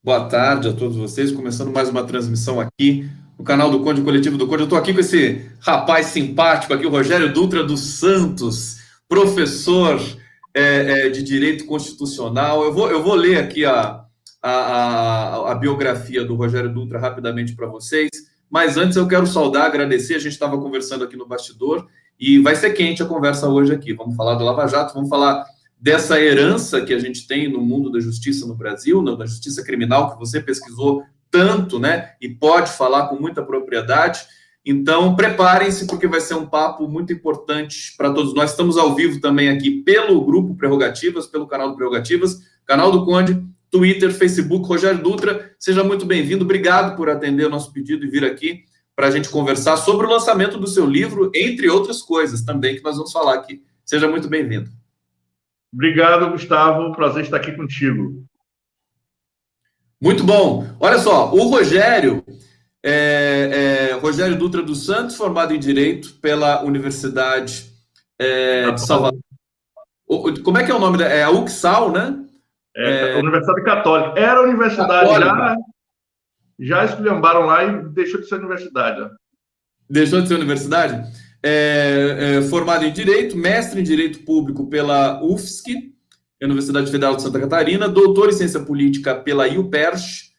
Boa tarde a todos vocês, começando mais uma transmissão aqui no canal do Conde, Coletivo do Conde. Eu estou aqui com esse rapaz simpático aqui, o Rogério Dutra dos Santos, professor de Direito Constitucional. Eu vou ler aqui a biografia do Rogério Dutra rapidamente para vocês, mas antes eu quero saudar, agradecer, a gente estava conversando aqui no bastidor e vai ser quente a conversa hoje aqui. Vamos falar do Lava Jato, vamos falar dessa herança que a gente tem no mundo da justiça no Brasil, da justiça criminal, que você pesquisou tanto, né? E pode falar com muita propriedade. Então, preparem-se, porque vai ser um papo muito importante para todos nós. Estamos ao vivo também aqui pelo Grupo Prerrogativas, pelo canal do Prerrogativas, canal do Conde, Twitter, Facebook, Rogério Dutra. Seja muito bem-vindo. Obrigado por atender o nosso pedido e vir aqui para a gente conversar sobre o lançamento do seu livro, entre outras coisas também, que nós vamos falar aqui. Seja muito bem-vindo. Obrigado, Gustavo. Prazer estar aqui contigo. Muito bom. Olha só, o Rogério, Rogério Dutra dos Santos, formado em Direito pela Universidade de Salvador. Como é que é o nome? É a UXAL, né? Universidade Católica. Era universidade, já esculhambaram lá e deixou de ser universidade. Né? Deixou de ser universidade? Formado em Direito, mestre em Direito Público pela UFSC, Universidade Federal de Santa Catarina, doutor em Ciência Política pela UPERJ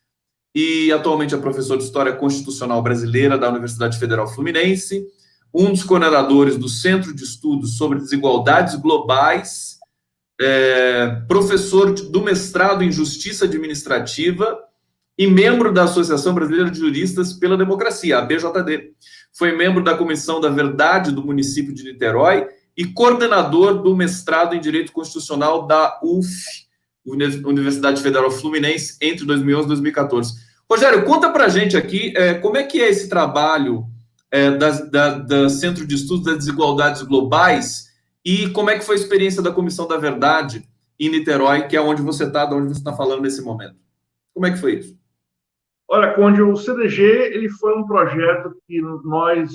e atualmente é professor de História Constitucional Brasileira da Universidade Federal Fluminense, um dos coordenadores do Centro de Estudos sobre Desigualdades Globais, professor do mestrado em Justiça Administrativa e membro da Associação Brasileira de Juristas pela Democracia, a BJD. Foi membro da Comissão da Verdade do município de Niterói e coordenador do mestrado em Direito Constitucional da UF, Universidade Federal Fluminense, entre 2011 e 2014. Rogério, conta para a gente aqui como é que é esse trabalho da Centro de Estudos das Desigualdades Globais e como é que foi a experiência da Comissão da Verdade em Niterói, que é onde você está, de onde você está falando nesse momento. Como é que foi isso? Olha, Conde, o CDG ele foi um projeto que nós,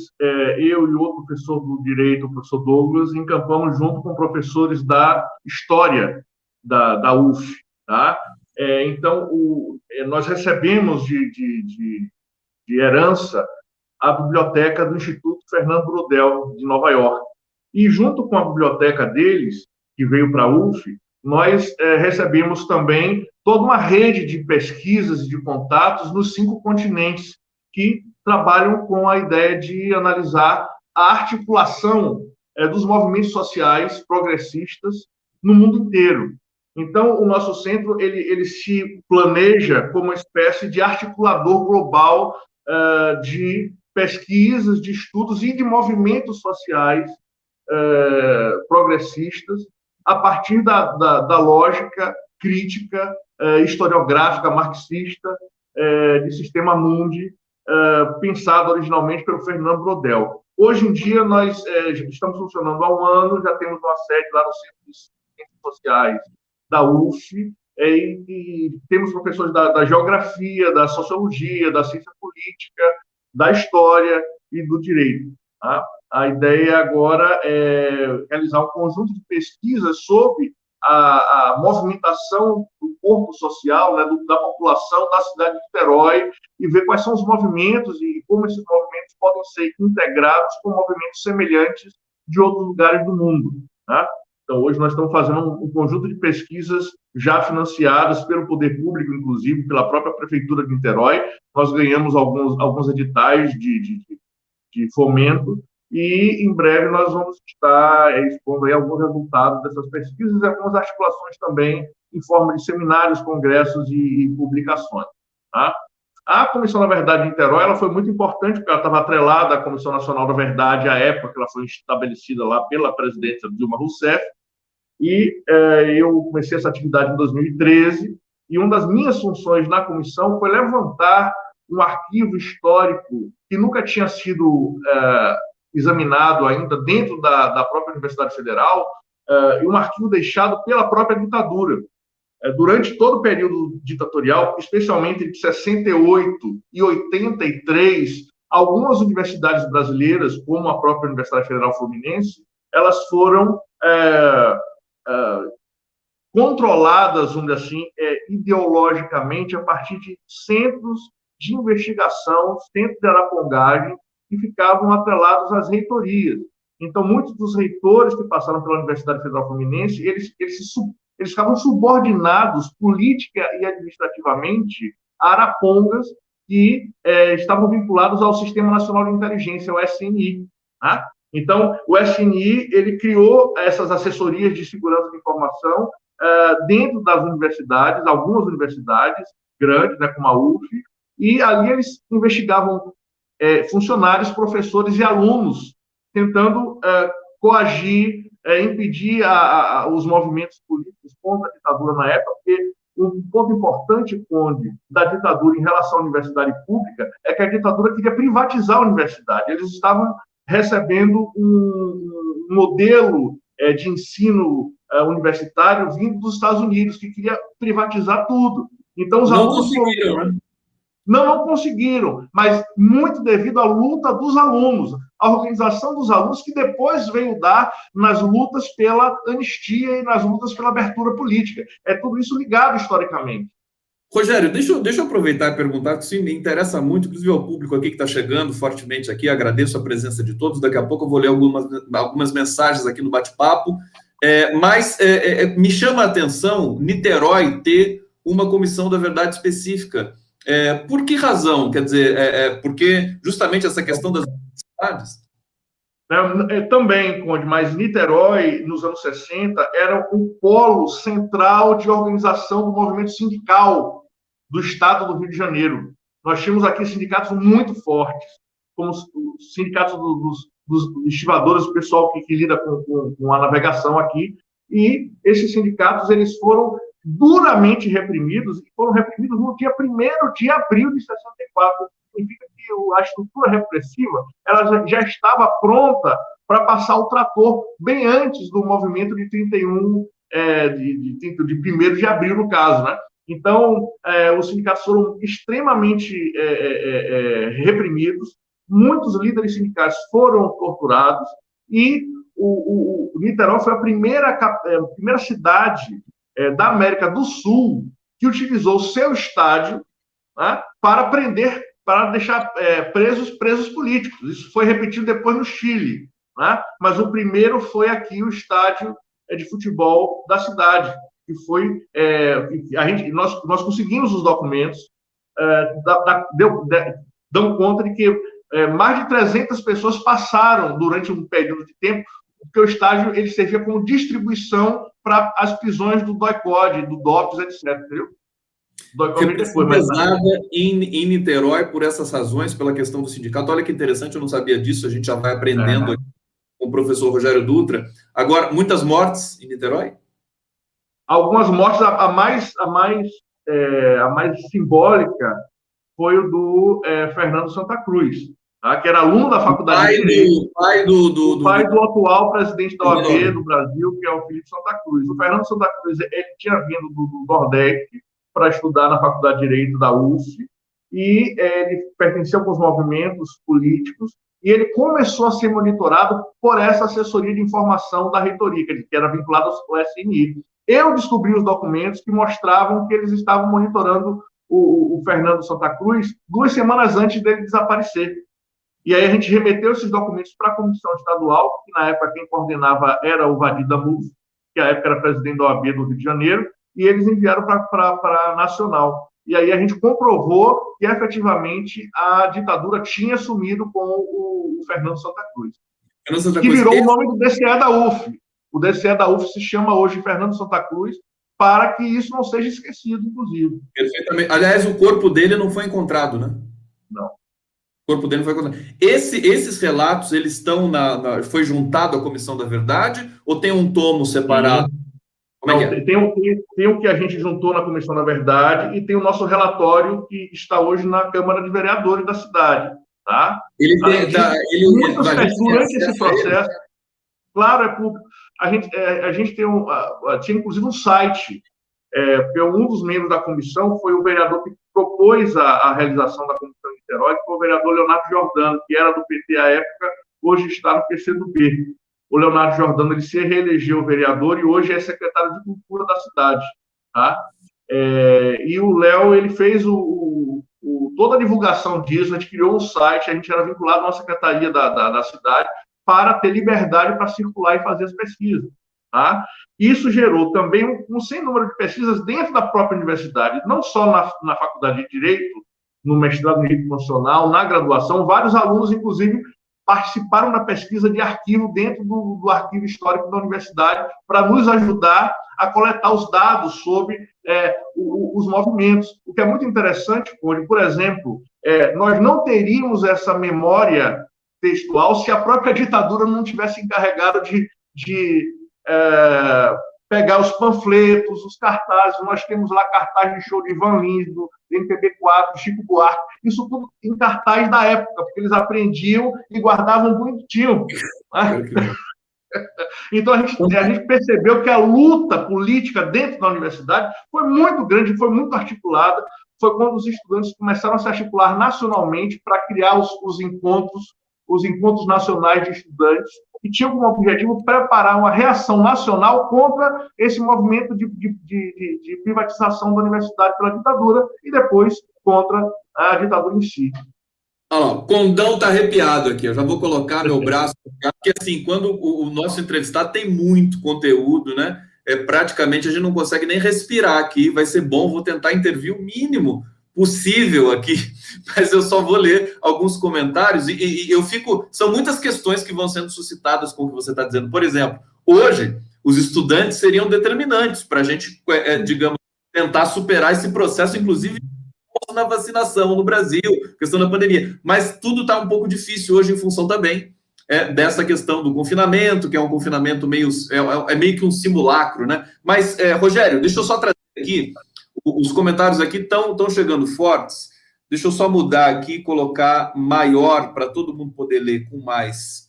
eu e outro professor do Direito, o professor Douglas, encampamos junto com professores da História da UF. Tá? Então, nós recebemos de herança a biblioteca do Instituto Fernando Brodel, de Nova York. E junto com a biblioteca deles, que veio para a UF, nós recebemos também toda uma rede de pesquisas e de contatos nos 5 continentes que trabalham com a ideia de analisar a articulação dos movimentos sociais progressistas no mundo inteiro. Então, o nosso centro ele se planeja como uma espécie de articulador global de pesquisas, de estudos e de movimentos sociais progressistas a partir da lógica crítica, historiográfica, marxista, de sistema mundi, pensado originalmente pelo Fernando Brodel. Hoje em dia, nós estamos funcionando há um ano, já temos uma sede lá no Centro de Ciências Sociais da UF, e temos professores da geografia, da sociologia, da ciência política, da história e do direito. Tá? A ideia agora é realizar um conjunto de pesquisas sobre a movimentação do corpo social, né, da população da cidade de Niterói, e ver quais são os movimentos e como esses movimentos podem ser integrados com movimentos semelhantes de outros lugares do mundo. Tá? Então, hoje nós estamos fazendo um conjunto de pesquisas já financiadas pelo poder público, inclusive pela própria Prefeitura de Niterói. Nós ganhamos alguns editais de fomento, e em breve nós vamos estar expondo aí alguns resultados dessas pesquisas e algumas articulações também em forma de seminários, congressos e publicações. Tá? A Comissão da Verdade de Niterói ela foi muito importante, porque ela estava atrelada à Comissão Nacional da Verdade à época que ela foi estabelecida lá pela presidência Dilma Rousseff, e eu comecei essa atividade em 2013, e uma das minhas funções na comissão foi levantar um arquivo histórico que nunca tinha sido examinado ainda dentro da própria Universidade Federal, e um arquivo deixado pela própria ditadura. Durante todo o período ditatorial, especialmente entre 68 e 83, algumas universidades brasileiras, como a própria Universidade Federal Fluminense, elas foram controladas, vamos dizer assim, ideologicamente, a partir de centros de investigação, centros de arapongagem, que ficavam atrelados às reitorias. Então, muitos dos reitores que passaram pela Universidade Federal Fluminense, eles ficavam subordinados política e administrativamente a arapongas que estavam vinculados ao Sistema Nacional de Inteligência, o SNI. Tá? Então, o SNI ele criou essas assessorias de segurança de informação dentro das universidades, algumas universidades grandes, né, como a UF, e ali eles investigavam funcionários, professores e alunos, tentando coagir, impedir os movimentos políticos contra a ditadura na época, porque um ponto importante, Conde, da ditadura em relação à universidade pública é que a ditadura queria privatizar a universidade. Eles estavam recebendo um modelo de ensino universitário vindo dos Estados Unidos, que queria privatizar tudo. Então, os alunos foram... Não conseguiram, mas muito devido à luta dos alunos, à organização dos alunos, que depois veio dar nas lutas pela anistia e nas lutas pela abertura política. É tudo isso ligado historicamente. Rogério, deixa eu aproveitar e perguntar, que isso me interessa muito, inclusive ao público aqui que está chegando fortemente aqui, agradeço a presença de todos, daqui a pouco eu vou ler algumas mensagens aqui no bate-papo, mas me chama a atenção Niterói ter uma comissão da verdade específica. Por que razão? Quer dizer, porque justamente essa questão das universidades? Também, Conde, mas Niterói, nos anos 60, era um polo central de organização do movimento sindical do estado do Rio de Janeiro. Nós tínhamos aqui sindicatos muito fortes, como os sindicatos dos estivadores, o pessoal que lida com a navegação aqui, e esses sindicatos eles foram duramente reprimidos, e foram reprimidos no dia 1º de abril de 64. Significa que a estrutura repressiva ela já estava pronta para passar o trator bem antes do movimento de 31, de 1º de abril, no caso, né? Então, os sindicatos foram extremamente reprimidos, muitos líderes sindicais foram torturados, e o Niterói foi a primeira cidade da América do Sul que utilizou o seu estádio, né, para deixar presos políticos. Isso foi repetido depois no Chile, né? Mas o primeiro foi aqui o estádio de futebol da cidade, que foi nós conseguimos os documentos, dão conta de que mais de 300 pessoas passaram durante um período de tempo, porque o estádio ele servia como distribuição para as prisões do DOI-CODE, do DOPS, etc. Entendeu? Repressão pesada em Niterói por essas razões, pela questão do sindicato. Olha que interessante, eu não sabia disso, a gente já vai aprendendo aqui com o professor Rogério Dutra. Agora, muitas mortes em Niterói? Algumas mortes, a mais simbólica foi o do Fernando Santa Cruz, tá? Que era aluno da Faculdade de Direito, o pai do atual presidente da OAB do Brasil, que é o Felipe Santa Cruz. O Fernando Santa Cruz ele tinha vindo do Nordeste para estudar na Faculdade de Direito da UF, e ele pertencia a alguns movimentos políticos, e ele começou a ser monitorado por essa assessoria de informação da reitoria, que era vinculada ao SNI. Eu descobri os documentos que mostravam que eles estavam monitorando o Fernando Santa Cruz 2 semanas antes dele desaparecer. E aí a gente remeteu esses documentos para a Comissão Estadual, que na época quem coordenava era o Vadir Damuf, que na época era presidente da OAB do Rio de Janeiro, e eles enviaram para a Nacional. E aí a gente comprovou que, efetivamente, a ditadura tinha sumido com o Fernando Santa Cruz, que virou o nome do DCE da UF. O DCE da UF se chama hoje Fernando Santa Cruz, para que isso não seja esquecido, inclusive. Perfeitamente. Aliás, o corpo dele não foi encontrado, né? Não. O corpo dele não foi encontrado. Esses relatos, eles estão foi juntado à Comissão da Verdade ou tem um tomo separado? Não, tem o que a gente juntou na Comissão da Verdade e tem o nosso relatório que está hoje na Câmara de Vereadores da cidade. Tá? Durante esse processo, claro, é público. A gente tinha inclusive um site, porque um dos membros da comissão foi o vereador que propôs a realização da Comissão de Niterói, que foi o vereador Leonardo Giordano, que era do PT à época, hoje está no PCdoB. o Leonardo Jordano ele se reelegeu vereador e hoje é secretário de Cultura da cidade. Tá? E o Léo ele fez toda a divulgação disso, a gente criou um site, a gente era vinculado a uma secretaria da cidade para ter liberdade para circular e fazer as pesquisas. Tá? Isso gerou também um sem número de pesquisas dentro da própria universidade, não só na Faculdade de Direito, no mestrado em Direito Constitucional, na graduação, vários alunos, inclusive, participaram da pesquisa de arquivo dentro do arquivo histórico da universidade para nos ajudar a coletar os dados sobre os movimentos. O que é muito interessante, Conde, por exemplo, nós não teríamos essa memória textual se a própria ditadura não tivesse encarregado de pegar os panfletos, os cartazes. Nós temos lá cartaz de show de Ivan Lins, do MPB4, Chico Buarque, isso tudo em cartaz da época, porque eles aprendiam e guardavam bonitinho. Né? Então, a gente percebeu que a luta política dentro da universidade foi muito grande, foi muito articulada. Foi quando os estudantes começaram a se articular nacionalmente para criar os encontros nacionais de estudantes, que tinham como objetivo preparar uma reação nacional contra esse movimento de privatização da universidade pela ditadura e depois contra a ditadura em si. O Condão está arrepiado aqui, eu já vou colocar meu braço, porque assim, quando o nosso entrevistado tem muito conteúdo, né? Praticamente a gente não consegue nem respirar aqui, vai ser bom, vou tentar intervir o mínimo possível aqui, mas eu só vou ler alguns comentários e eu fico... São muitas questões que vão sendo suscitadas com o que você está dizendo. Por exemplo, hoje, os estudantes seriam determinantes para a gente, digamos, tentar superar esse processo, inclusive na vacinação no Brasil, questão da pandemia. Mas tudo está um pouco difícil hoje em função também dessa questão do confinamento, que é um confinamento meio que um simulacro, né? Mas, Rogério, deixa eu só trazer aqui, os comentários aqui estão chegando fortes. Deixa eu só mudar aqui, colocar maior para todo mundo poder ler com mais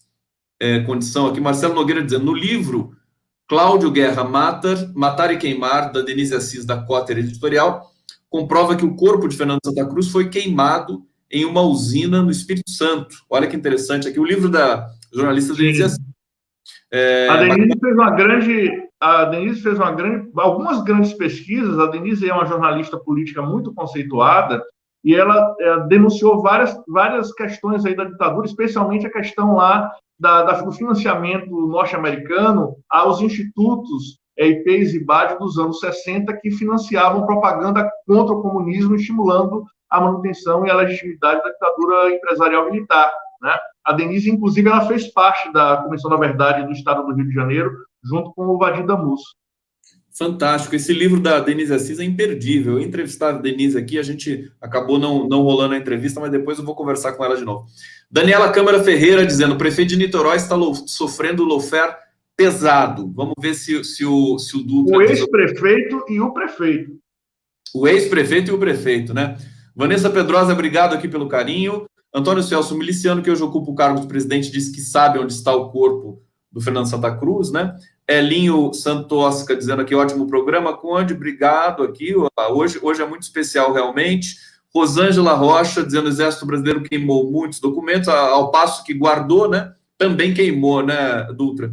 condição aqui. Marcelo Nogueira dizendo, no livro Cláudio Guerra Matar e Queimar, da Denise Assis, da Cotter Editorial, comprova que o corpo de Fernando Santa Cruz foi queimado em uma usina no Espírito Santo. Olha que interessante aqui, o livro da jornalista Denise Assis. A Denise fez algumas grandes pesquisas. A Denise é uma jornalista política muito conceituada e ela denunciou várias questões aí da ditadura, especialmente a questão lá do financiamento norte-americano aos institutos IPs e BAD dos anos 60 que financiavam propaganda contra o comunismo, estimulando a manutenção e a legitimidade da ditadura empresarial militar. Né? A Denise, inclusive, ela fez parte da Comissão da Verdade do Estado do Rio de Janeiro, junto com o Vadir Damusso. Fantástico. Esse livro da Denise Assis é imperdível. Eu entrevistava a Denise aqui, a gente acabou não rolando a entrevista, mas depois eu vou conversar com ela de novo. Daniela Câmara Ferreira dizendo, o prefeito de Niterói está sofrendo lawfare pesado. Vamos ver se o Dutra... O ex-prefeito e o prefeito. O ex-prefeito e o prefeito, né? Vanessa Pedrosa, obrigado aqui pelo carinho. Antônio Celso Miliciano, que hoje ocupa o cargo de presidente, disse que sabe onde está o corpo do Fernando Santa Cruz, né? Elinho Santosca dizendo aqui, ótimo programa, Conde, obrigado aqui. Hoje é muito especial, realmente. Rosângela Rocha dizendo, o Exército Brasileiro queimou muitos documentos, ao passo que guardou, né? Também queimou, né, Dutra?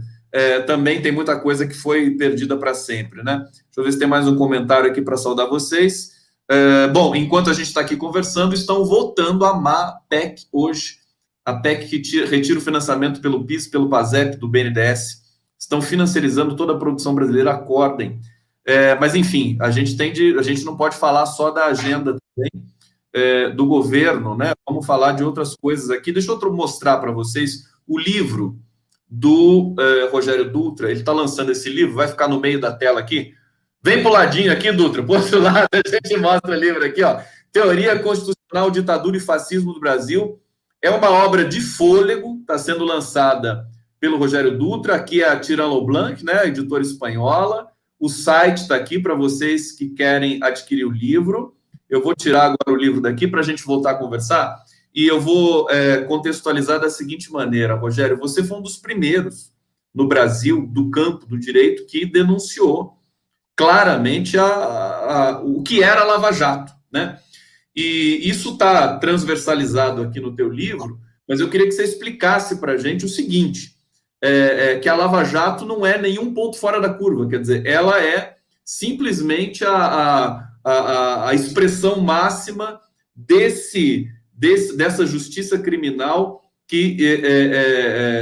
Também tem muita coisa que foi perdida para sempre, né? Deixa eu ver se tem mais um comentário aqui para saudar vocês. Bom, enquanto a gente está aqui conversando, estão votando a PEC hoje, a PEC que retira o financiamento pelo PIS, pelo PASEP, do BNDES, estão financiarizando toda a produção brasileira, acordem. Mas, enfim, a gente não pode falar só da agenda também, do governo, né? Vamos falar de outras coisas aqui. Deixa eu mostrar para vocês o livro do Rogério Dutra. Ele está lançando esse livro, vai ficar no meio da tela aqui. Vem pro ladinho aqui, Dutra, pro outro lado, a gente mostra o livro aqui, ó. Teoria Constitucional, Ditadura e Fascismo do Brasil. É uma obra de fôlego, está sendo lançada pelo Rogério Dutra, aqui é a Tirán Leblanc, né, editora espanhola. O site está aqui para vocês que querem adquirir o livro. Eu vou tirar agora o livro daqui para a gente voltar a conversar. E eu vou contextualizar da seguinte maneira, Rogério, você foi um dos primeiros no Brasil, do campo do direito, que denunciou claramente o que era a Lava Jato, né? E isso está transversalizado aqui no teu livro, mas eu queria que você explicasse para a gente o seguinte, que a Lava Jato não é nenhum ponto fora da curva, quer dizer, ela é simplesmente a expressão máxima dessa justiça criminal que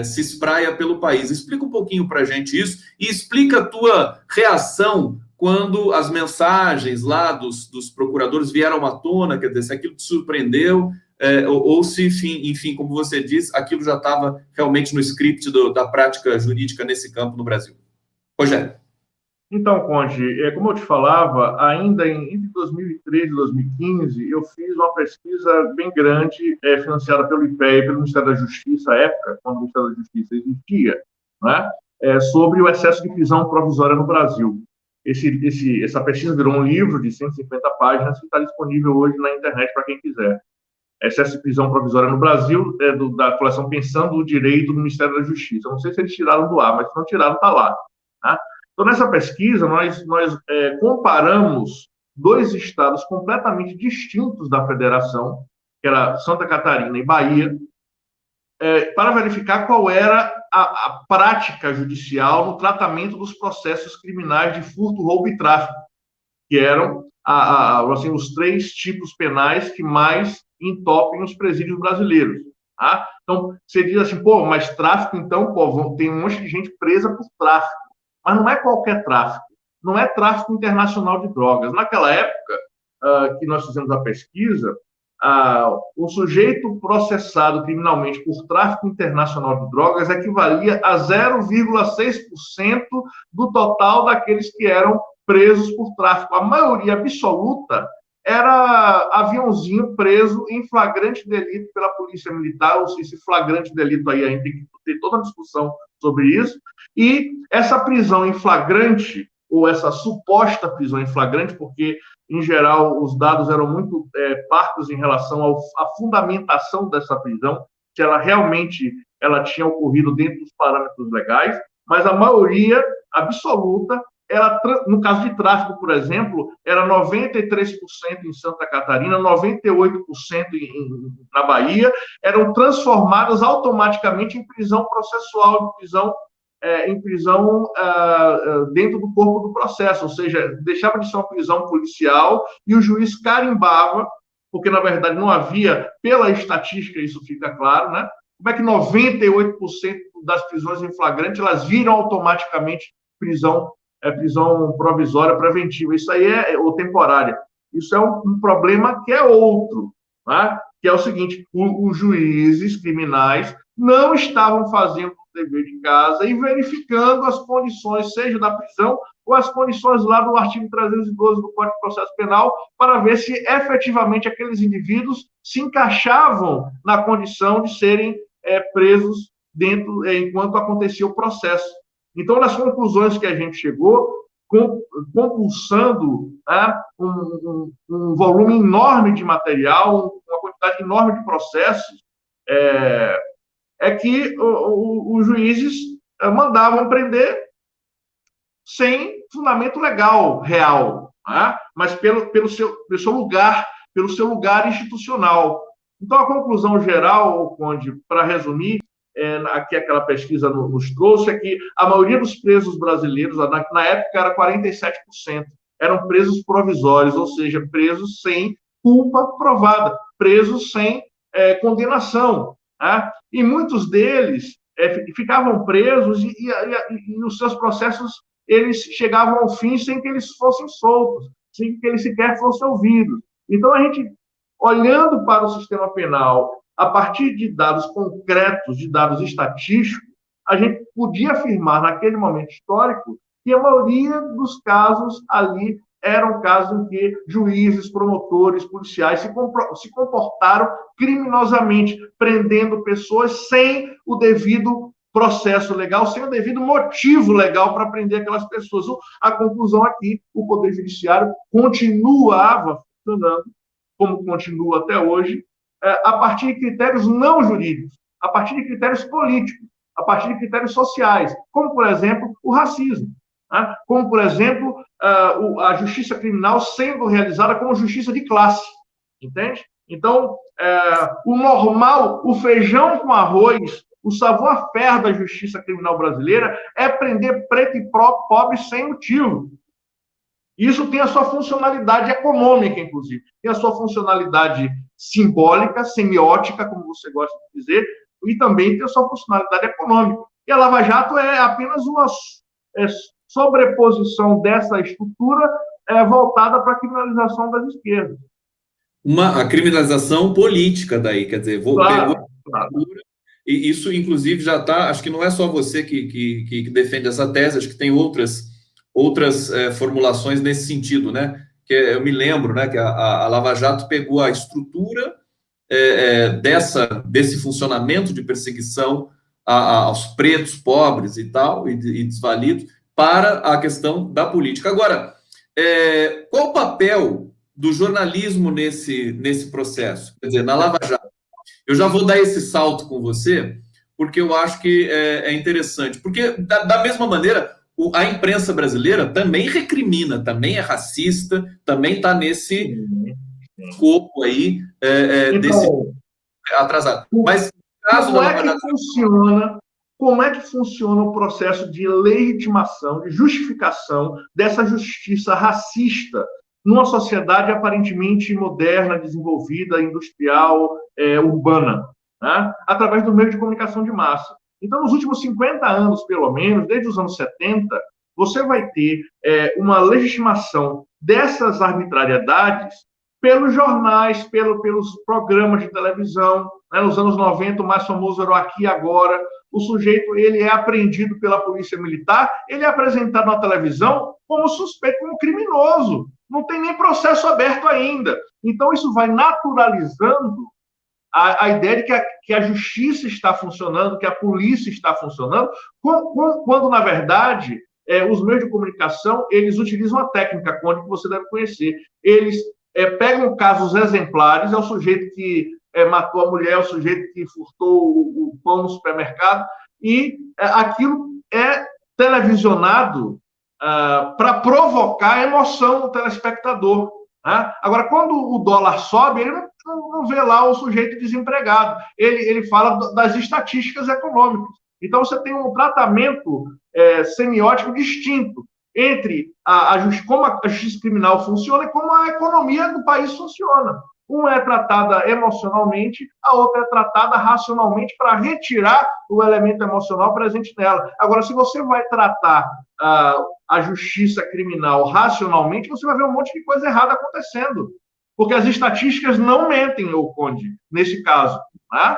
se espraia pelo país. Explica um pouquinho para a gente isso e explica a tua reação quando as mensagens lá dos procuradores vieram à tona, quer dizer, se aquilo te surpreendeu, ou se, enfim, como você diz, aquilo já estava realmente no script da prática jurídica nesse campo no Brasil. Rogério. Então, Conde, como eu te falava, ainda entre 2013 e 2015, eu fiz uma pesquisa bem grande, financiada pelo IPEA e pelo Ministério da Justiça, à época, quando o Ministério da Justiça existia, né, sobre o excesso de prisão provisória no Brasil. Essa pesquisa virou um livro de 150 páginas que está disponível hoje na internet para quem quiser. Excesso de prisão provisória no Brasil, da coleção Pensando o Direito do Ministério da Justiça. Eu não sei se eles tiraram do ar, mas se não tiraram, está lá. Tá? Então, nessa pesquisa, nós comparamos dois estados completamente distintos da federação, que era Santa Catarina e Bahia, para verificar qual era a prática judicial no tratamento dos processos criminais de furto, roubo e tráfico, que eram assim, os 3 tipos penais que mais entopem os presídios brasileiros. Tá? Então, você diz assim, mas tráfico, então, tem um monte de gente presa por tráfico. Mas não é qualquer tráfico. Não é tráfico internacional de drogas. Naquela época que nós fizemos a pesquisa, o sujeito processado criminalmente por tráfico internacional de drogas equivalia a 0,6% do total daqueles que eram presos por tráfico. A maioria absoluta era aviãozinho preso em flagrante delito pela Polícia Militar. Esse flagrante delito aí, a gente tem que ter toda a discussão sobre isso. E essa prisão em flagrante, ou essa suposta prisão em flagrante, porque, em geral, os dados eram muito parcos em relação à fundamentação dessa prisão, que ela realmente tinha ocorrido dentro dos parâmetros legais, mas a maioria absoluta, no caso de tráfico, por exemplo, era 93% em Santa Catarina, 98% na Bahia, eram transformadas automaticamente em prisão processual, em prisão dentro do corpo do processo, ou seja, deixava de ser uma prisão policial e o juiz carimbava, porque, na verdade, não havia, pela estatística, isso fica claro, né? Como é que 98% das prisões em flagrante, elas viram automaticamente prisão provisória preventiva? Isso aí ou temporária. Isso é um problema que é outro, né? Que é o seguinte, os juízes criminais não estavam fazendo o dever de casa e verificando as condições, seja da prisão ou as condições lá do artigo 312 do Código de Processo Penal, para ver se efetivamente aqueles indivíduos se encaixavam na condição de serem presos enquanto acontecia o processo. Então, nas conclusões que a gente chegou, compulsando um volume enorme de material, uma quantidade enorme de processos, que os juízes mandavam prender sem fundamento legal real, né? Mas pelo seu lugar institucional. Então, a conclusão geral, Conde, para resumir, aqui aquela pesquisa nos trouxe, é que a maioria dos presos brasileiros, na época, era 47%, eram presos provisórios, ou seja, presos sem culpa provada, presos sem condenação. Né? E muitos deles ficavam presos e os seus processos eles chegavam ao fim sem que eles fossem soltos, sem que eles sequer fossem ouvidos. Então, a gente, olhando para o sistema penal, a partir de dados concretos, de dados estatísticos, a gente podia afirmar, naquele momento histórico, que a maioria dos casos ali eram casos em que juízes, promotores, policiais se comportaram criminosamente, prendendo pessoas sem o devido processo legal, sem o devido motivo legal para prender aquelas pessoas. A conclusão aqui, o Poder Judiciário continuava funcionando, como continua até hoje, a partir de critérios não jurídicos, a partir de critérios políticos, a partir de critérios sociais, como, por exemplo, o racismo, né? Como, por exemplo, a justiça criminal sendo realizada como justiça de classe, entende? Então, o normal, o feijão com arroz, O savoir-faire da justiça criminal brasileira é prender preto e pobre sem motivo. Isso tem a sua funcionalidade econômica, inclusive. Tem a sua funcionalidade simbólica, semiótica, como você gosta de dizer, e também tem a sua funcionalidade econômica. E a Lava Jato é apenas uma sobreposição dessa estrutura voltada para a criminalização das esquerdas. A criminalização política daí, quer dizer, Claro, claro. E isso, inclusive, já está, acho que não é só você que defende essa tese, acho que tem outras formulações nesse sentido, né? Que eu me lembro, né, que a Lava Jato pegou a estrutura desse funcionamento de perseguição aos pretos, pobres e tal, e desvalidos, para a questão da política. Agora, qual o papel do jornalismo nesse processo? Quer dizer, na Lava Jato. Eu já vou dar esse salto com você, porque eu acho que é interessante. Porque, da mesma maneira, a imprensa brasileira também recrimina, também é racista, também está nesse escopo aí Então, desse atrasado. Mas, caso da Lava Jato... Como é que funciona o processo de legitimação, de justificação dessa justiça racista numa sociedade aparentemente moderna, desenvolvida, industrial, urbana, né? Através do meio de comunicação de massa? Então, nos últimos 50 anos, pelo menos, desde os anos 70, você vai ter uma legitimação dessas arbitrariedades pelos jornais, pelos programas de televisão. Né? Nos anos 90, o mais famoso era o Aqui e Agora. O sujeito ele é apreendido pela polícia militar, ele é apresentado na televisão como suspeito, como criminoso. Não tem nem processo aberto ainda. Então, isso vai naturalizando a ideia de que a justiça está funcionando, que a polícia está funcionando, quando na verdade, os meios de comunicação, eles utilizam a técnica, Conde, que você deve conhecer. Eles pegam casos exemplares, é o sujeito que matou a mulher, é o sujeito que furtou o pão no supermercado, e aquilo é televisionado para provocar a emoção do telespectador. Né? Agora, quando o dólar sobe, ele não vê lá o sujeito desempregado. Ele fala das estatísticas econômicas. Então, você tem um tratamento semiótico distinto entre como a justiça criminal funciona e como a economia do país funciona. Uma é tratada emocionalmente, a outra é tratada racionalmente para retirar o elemento emocional presente nela. Agora, se você vai tratar a justiça criminal racionalmente, você vai ver um monte de coisa errada acontecendo. Porque as estatísticas não mentem, Conde, nesse caso. Né?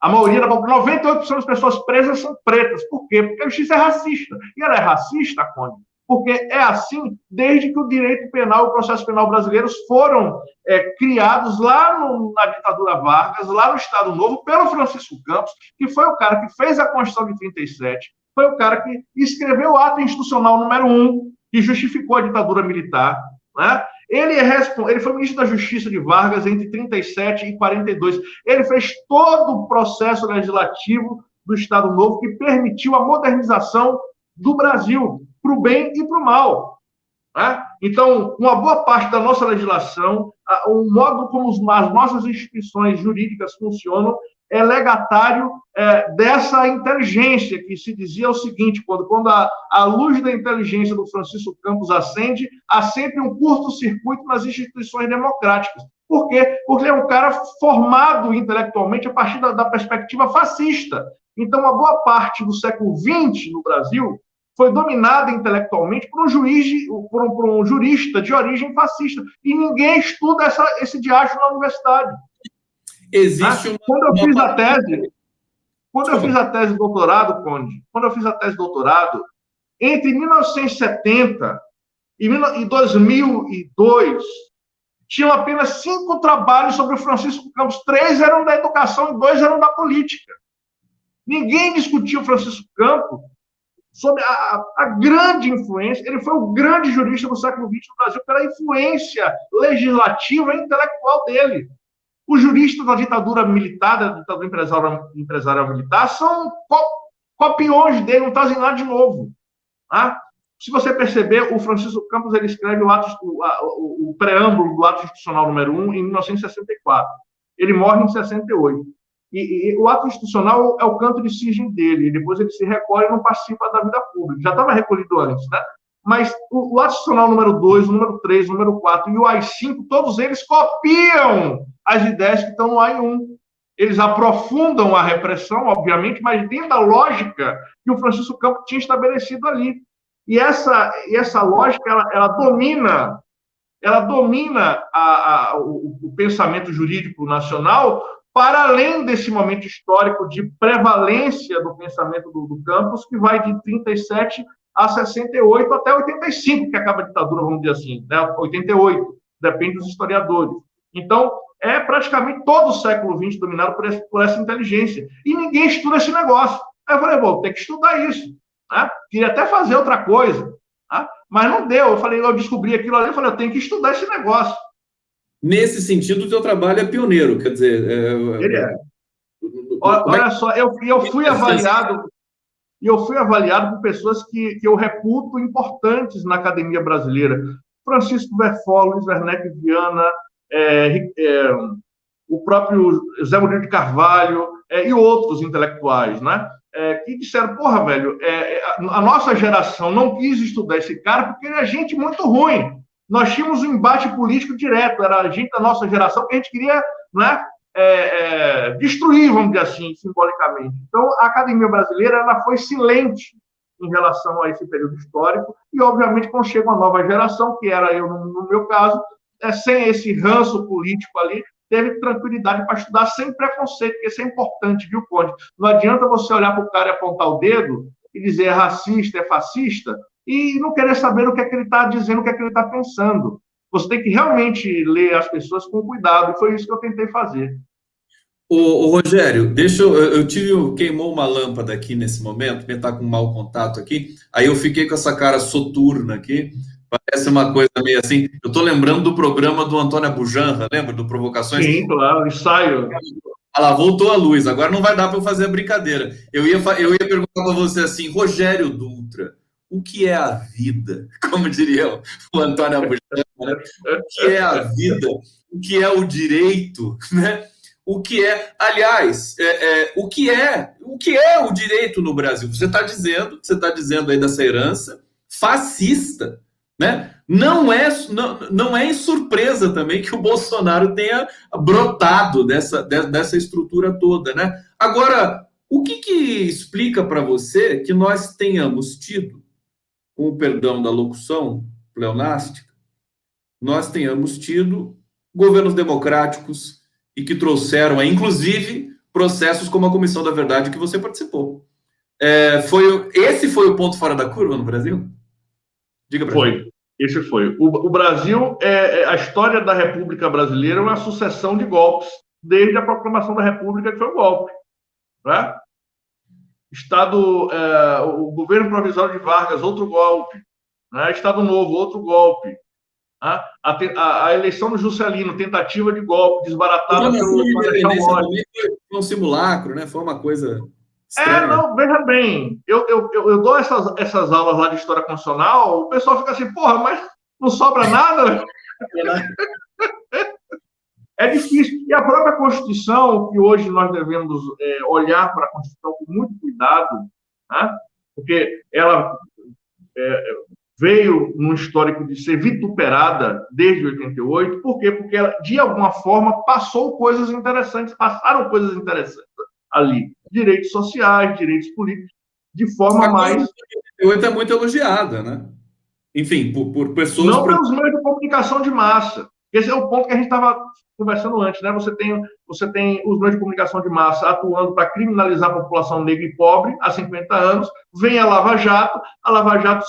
A maioria, 98% das pessoas presas são pretas. Por quê? Porque a justiça é racista. E ela é racista, Conde, porque é assim desde que o direito penal e o processo penal brasileiros foram criados lá na ditadura Vargas, lá no Estado Novo, pelo Francisco Campos, que foi o cara que fez a Constituição de 37, foi o cara que escreveu o ato institucional número 1, que justificou a ditadura militar. Né? Ele foi ministro da Justiça de Vargas entre 37 e 42. Ele fez todo o processo legislativo do Estado Novo que permitiu a modernização do Brasil, para o bem e para o mal. Né? Então, uma boa parte da nossa legislação, o modo como as nossas instituições jurídicas funcionam, é legatário dessa inteligência, que se dizia o seguinte, quando a luz da inteligência do Francisco Campos acende, há sempre um curto-circuito nas instituições democráticas. Por quê? Porque ele é um cara formado intelectualmente a partir da perspectiva fascista. Então, uma boa parte do século XX no Brasil foi dominada intelectualmente por um jurista de origem fascista. E ninguém estuda esse diacho na universidade. Existe Quando eu fiz a tese de doutorado, Conde, entre 1970 e 2002, tinham apenas 5 trabalhos sobre o Francisco Campos. 3 eram da educação e 2 eram da política. Ninguém discutiu o Francisco Campos sobre a grande influência. Ele foi o grande jurista do século XX no Brasil pela influência legislativa e intelectual dele. Os juristas da ditadura militar, da ditadura empresarial militar, são copiões dele, não trazem nada de novo. Tá? Se você perceber, o Francisco Campos ele escreve o preâmbulo do ato institucional número 1 em 1964. Ele morre em 68. E o ato institucional é o canto de cisne dele, e depois ele se recolhe e não participa da vida pública. Já estava recolhido antes, né? Mas o ato institucional número 2, o número 3, o número 4 e o AI-5, todos eles copiam as ideias que estão no AI-1. Eles aprofundam a repressão, obviamente, mas dentro da lógica que o Francisco Campos tinha estabelecido ali. E essa lógica, ela domina o pensamento jurídico nacional para além desse momento histórico de prevalência do pensamento do Campos, que vai de 37 a 68 até 85, que acaba a ditadura, vamos dizer assim, né? 88, depende dos historiadores. Então, é praticamente todo o século XX dominado por essa inteligência. E ninguém estuda esse negócio. Aí eu falei, vou ter que estudar isso. Né? Queria até fazer outra coisa. Né? Mas não deu. Eu descobri aquilo ali, eu falei, eu tenho que estudar esse negócio. Nesse sentido, o teu trabalho é pioneiro, quer dizer... Ele é. Olha só, eu fui avaliado... E eu fui avaliado por pessoas que eu reputo importantes na academia brasileira. Francisco Verfol, Luiz Werneck Viana, o próprio Zé Murilo de Carvalho e outros intelectuais, né? Que disseram, porra, velho, a nossa geração não quis estudar esse cara porque ele é gente muito ruim. Nós tínhamos um embate político direto, era a gente da nossa geração que a gente queria, né, destruir, vamos dizer assim, simbolicamente. Então, a academia brasileira ela foi silente em relação a esse período histórico e, obviamente, quando chega uma nova geração, que era eu no meu caso, sem esse ranço político ali, teve tranquilidade para estudar sem preconceito, porque isso é importante, viu, Conde? Não adianta você olhar para o cara e apontar o dedo e dizer é racista, é fascista, e não querer saber o que é que ele está dizendo, o que é que ele está pensando. Você tem que realmente ler as pessoas com cuidado, e foi isso que eu tentei fazer. Ô, Rogério, eu queimou uma lâmpada aqui nesse momento, me tá com um mau contato aqui, aí eu fiquei com essa cara soturna aqui, parece uma coisa meio assim, eu tô lembrando do programa do Antônio Abujanra, lembra, do Provocações? Sim, claro, ensaio. Ah lá, voltou a luz, agora não vai dar para eu fazer a brincadeira. Eu ia perguntar para você assim, Rogério Dutra, o que é a vida? Como diria o Antônio Abujanra, né? O que é a vida? O que é o direito, né? O que é, aliás, o que é o direito no Brasil? Você está dizendo aí dessa herança fascista, né? Não é surpresa também que o Bolsonaro tenha brotado dessa estrutura toda, né? Agora, o que explica para você que nós tenhamos tido, com o perdão da locução pleonástica, nós tenhamos tido governos democráticos e que trouxeram, inclusive, processos como a Comissão da Verdade que você participou. Esse foi o ponto fora da curva no Brasil? Diga para mim. Esse foi. O Brasil, a história da República Brasileira é uma sucessão de golpes, desde a proclamação da República, que foi um golpe. Né? O governo provisório de Vargas, outro golpe. Né? Estado Novo, outro golpe. A eleição do Juscelino, tentativa de golpe, desbaratada pelo Marechal Lodge. Foi um simulacro, né? Foi uma coisa estranha. Não, veja bem, eu dou essas aulas lá de história constitucional, o pessoal fica assim, porra, mas não sobra nada? É difícil. E a própria Constituição, que hoje nós devemos olhar para a Constituição com muito cuidado, né? Porque ela veio num histórico de ser vituperada desde 88. Por quê? Porque ela, de alguma forma, passaram coisas interessantes ali. Direitos sociais, direitos políticos, de forma mais... 88 é muito elogiada, né? Enfim, por pessoas... Não pelos meios de comunicação de massa. Esse é o ponto que a gente estava conversando antes, né? Você tem os meios de comunicação de massa atuando para criminalizar a população negra e pobre há 50 anos, vem a Lava Jato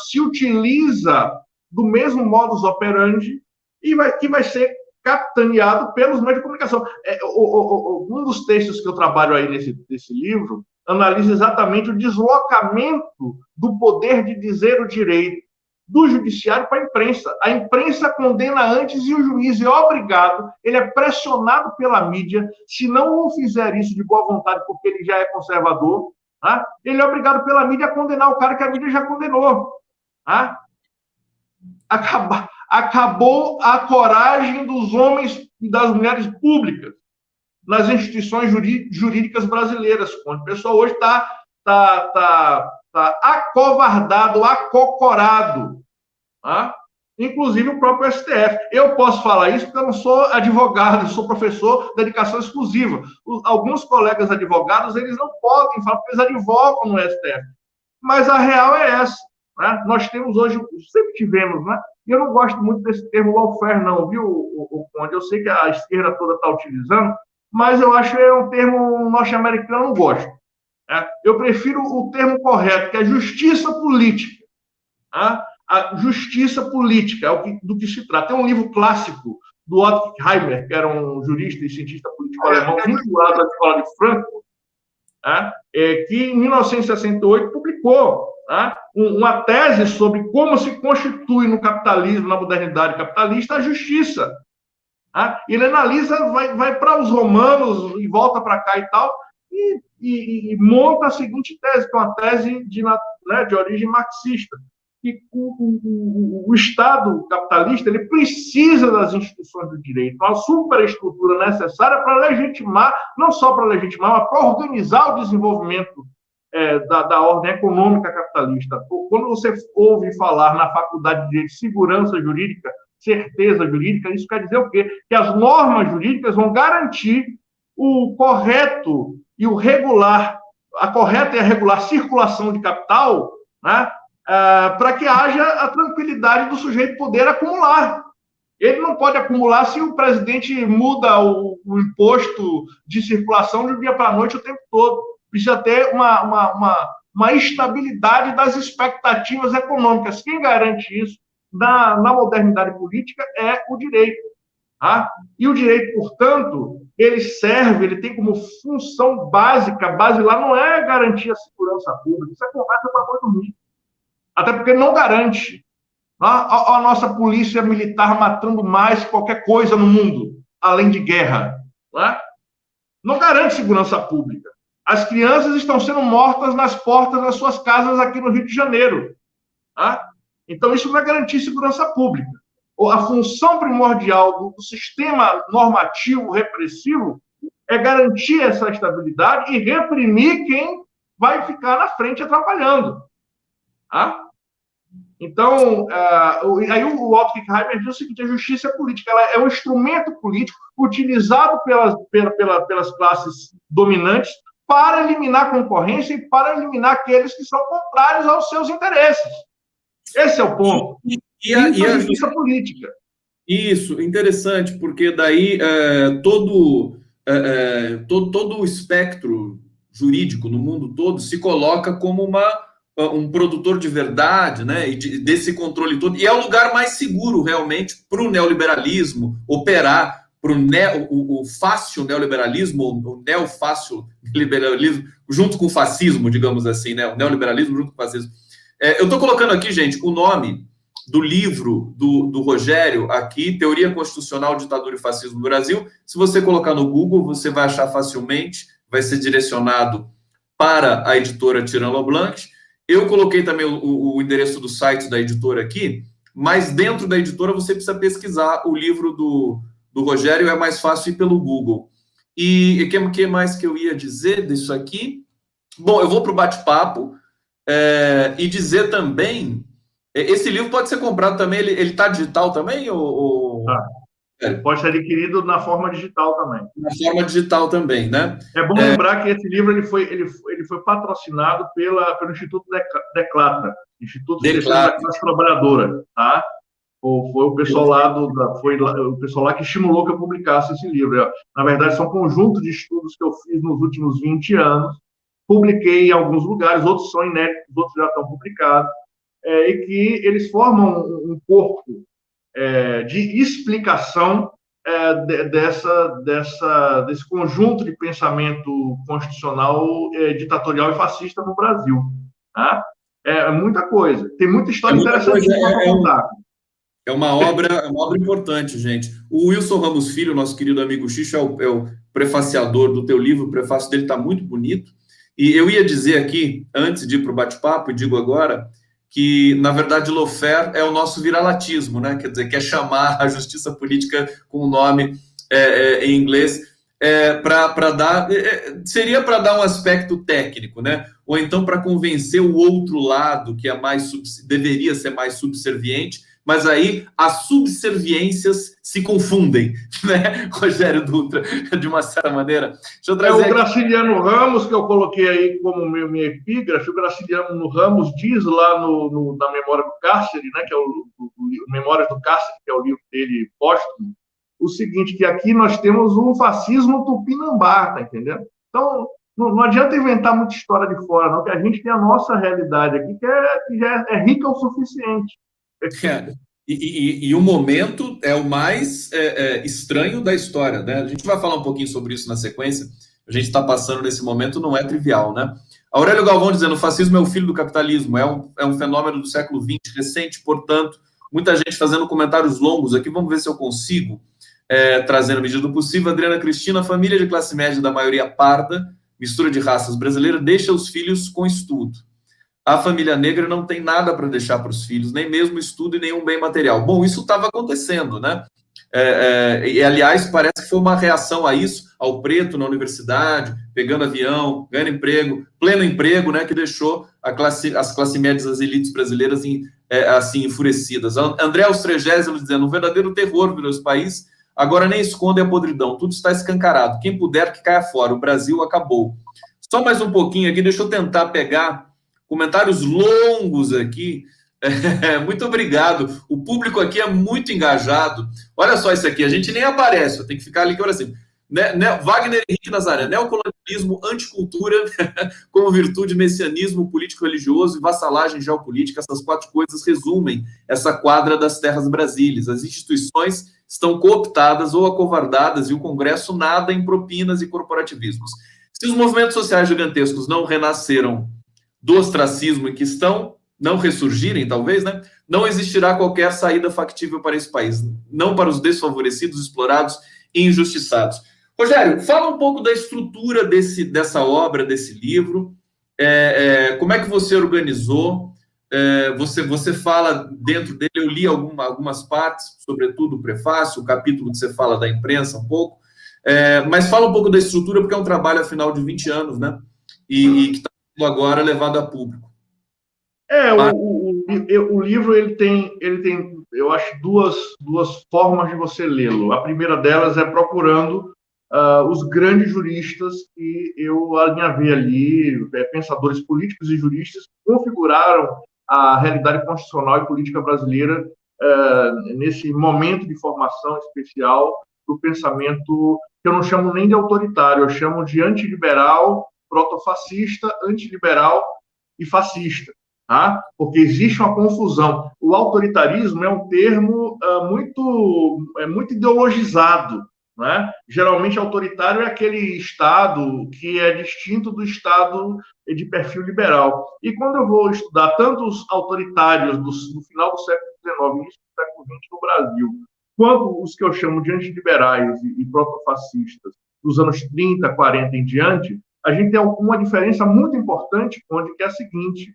se utiliza do mesmo modus operandi que vai ser capitaneado pelos meios de comunicação. Um dos textos que eu trabalho aí nesse livro analisa exatamente o deslocamento do poder de dizer o direito do judiciário para a imprensa. A imprensa condena antes e o juiz é obrigado, ele é pressionado pela mídia, se não fizer isso de boa vontade porque ele já é conservador, tá? Ele é obrigado pela mídia a condenar o cara que a mídia já condenou. Tá? Acabou a coragem dos homens e das mulheres públicas. nas instituições jurídicas brasileiras. O pessoal hoje está acovardado, acocorado, tá? Inclusive o próprio STF. Eu posso falar isso porque eu não sou advogado, eu sou professor de dedicação exclusiva. Alguns colegas advogados, eles não podem falar porque eles advogam no STF. Mas a real é essa, né? Nós temos hoje, sempre tivemos, né? E eu não gosto muito desse termo lawfare, não, viu, o Conde? Eu sei que a esquerda toda está utilizando, mas eu acho que é um termo norte-americano, eu não gosto. Né? Eu prefiro o termo correto, que é justiça política. Né? A justiça política é do que se trata. Tem um livro clássico do Otto Heimer, que era um jurista e cientista político alemão vinculado à escola de Frankfurt, né? Que em 1968 publicou, né, uma tese sobre como se constitui no capitalismo, na modernidade capitalista, a justiça. Né? Ele analisa, vai para os romanos e volta para cá e tal, e monta a seguinte tese, que é uma tese de origem marxista, que o Estado capitalista ele precisa das instituições do direito, uma superestrutura necessária para legitimar, não só para legitimar, mas para organizar o desenvolvimento da ordem econômica capitalista. Quando você ouve falar na faculdade de segurança jurídica, certeza jurídica, isso quer dizer o quê? Que as normas jurídicas vão garantir o correto e o regular, a correta e a regular circulação de capital, né? Para que haja a tranquilidade do sujeito poder acumular. Ele não pode acumular se o presidente muda o imposto de circulação de um dia para a noite o tempo todo. Precisa ter uma estabilidade das expectativas econômicas. Quem garante isso na modernidade política é o direito. Tá? E o direito, portanto, ele tem como função básica, basilar, não é garantir a segurança pública. Isso é conversa para boi dormir. Até porque não garante. A nossa polícia militar matando mais que qualquer coisa no mundo, além de guerra. Não garante segurança pública. As crianças estão sendo mortas nas portas das suas casas aqui no Rio de Janeiro. Então, isso não é garantir segurança pública. A função primordial do sistema normativo repressivo é garantir essa estabilidade e reprimir quem vai ficar na frente atrapalhando. Então, aí o Otto Heimer diz o seguinte: a justiça política ela é um instrumento político utilizado pelas classes dominantes para eliminar a concorrência e para eliminar aqueles que são contrários aos seus interesses. Esse é o ponto. E a justiça política. Isso, interessante, porque daí todo o espectro jurídico no mundo todo se coloca como um produtor de verdade, né, e desse controle todo, e é o lugar mais seguro realmente para o neoliberalismo operar, para o fácil neoliberalismo, o neofácil liberalismo, junto com o fascismo, digamos assim, né, o neoliberalismo junto com o fascismo. Eu estou colocando aqui, gente, o nome do livro do Rogério aqui, Teoria Constitucional, Ditadura e Fascismo no Brasil. Se você colocar no Google, você vai achar facilmente, vai ser direcionado para a editora Tirant Leblanc. Eu coloquei também o endereço do site da editora aqui, mas dentro da editora você precisa pesquisar o livro do Rogério, é mais fácil ir pelo Google. E o que mais que eu ia dizer disso aqui? Bom, eu vou para o bate-papo e dizer também, esse livro pode ser comprado também, ele está digital também? Tá. Pode ser adquirido na forma digital também. Na forma digital também, né? É bom lembrar que esse livro ele foi patrocinado pelo Instituto Declatra, Instituto de Defesa da Classe Trabalhadora, tá? Foi o pessoal o pessoal lá que estimulou que eu publicasse esse livro. Na verdade, são um conjunto de estudos que eu fiz nos últimos 20 anos, publiquei em alguns lugares, outros são inéditos, outros já estão publicados, e que eles formam um corpo de explicação desse conjunto de pensamento constitucional ditatorial e fascista no Brasil. Tá? É muita coisa. Tem muita história interessante para contar. É uma obra importante, gente. O Wilson Ramos Filho, nosso querido amigo Xixo, é o prefaciador do teu livro. O prefácio dele está muito bonito. E eu ia dizer aqui, antes de ir para o bate-papo, e digo agora, que, na verdade, lawfare é o nosso viralatismo, né? Quer dizer, quer chamar a justiça política com o nome em inglês. para dar. Seria para dar um aspecto técnico, né? Ou então para convencer o outro lado, que é mais deveria ser mais subserviente, mas aí as subserviências se confundem, né, Rogério Dutra, de uma certa maneira. Deixa eu É trazer o aqui. Graciliano Ramos, que eu coloquei aí como minha epígrafe. O Graciliano Ramos diz lá na Memória do Cárcere, né, que é o Memórias do Cárcere, que é o livro dele póstumo, o seguinte, que aqui nós temos um fascismo tupinambá, tá entendendo? Então, não adianta inventar muita história de fora, não, que a gente tem a nossa realidade aqui, que já é rica o suficiente. E o momento é o mais estranho da história, né? A gente vai falar um pouquinho sobre isso na sequência. A gente está passando nesse momento, não é trivial, né? Aurélio Galvão dizendo: o fascismo é o filho do capitalismo, é um fenômeno do século XX, recente, portanto, muita gente fazendo comentários longos aqui. Vamos ver se eu consigo trazer na medida do possível. Adriana Cristina: família de classe média da maioria parda, mistura de raças brasileira, deixa os filhos com estudo. A família negra não tem nada para deixar para os filhos, nem mesmo estudo e nenhum bem material. Bom, isso estava acontecendo, né? E, aliás, parece que foi uma reação a isso, ao preto na universidade, pegando avião, ganhando emprego, pleno emprego, né? Que deixou as classes médias, as elites brasileiras assim, enfurecidas. André Austregésilo dizendo: um verdadeiro terror virou esse país, agora nem esconde a podridão, tudo está escancarado. Quem puder que caia fora, o Brasil acabou. Só mais um pouquinho aqui, deixa eu tentar pegar comentários longos aqui. Muito obrigado. O público aqui é muito engajado. Olha só isso aqui, a gente nem aparece, eu tenho que ficar ali que hora assim. Wagner Henrique Nazaré: neocolonialismo, anticultura como virtude, messianismo político-religioso e vassalagem geopolítica. Essas 4 coisas resumem essa quadra das terras brasileiras. As instituições estão cooptadas ou acovardadas e o Congresso nada em propinas e corporativismos. Se os movimentos sociais gigantescos não renasceram do ostracismo em que estão, não ressurgirem, talvez, né? Não existirá qualquer saída factível para esse país, não para os desfavorecidos, explorados e injustiçados. Rogério, fala um pouco da estrutura dessa obra, desse livro, como é que você organizou, você fala dentro dele, eu li algumas partes, sobretudo o prefácio, o capítulo que você fala da imprensa um pouco, mas fala um pouco da estrutura, porque é um trabalho, afinal, de 20 anos, né? E que está agora levado a público. O livro ele tem, eu acho, duas formas de você lê-lo. A primeira delas é procurando os grandes juristas que eu alinhavei ali, pensadores políticos e juristas que configuraram a realidade constitucional e política brasileira nesse momento de formação especial do pensamento que eu não chamo nem de autoritário, eu chamo de antiliberal, protofascista, antiliberal e fascista. Tá? Porque existe uma confusão. O autoritarismo é um termo muito ideologizado. Né? Geralmente, autoritário é aquele Estado que é distinto do Estado de perfil liberal. E quando eu vou estudar tanto os autoritários do final do século XIX, início do século XX no Brasil, quanto os que eu chamo de antiliberais e protofascistas dos anos 30, 40 em diante, a gente tem uma diferença muito importante, onde que é a seguinte: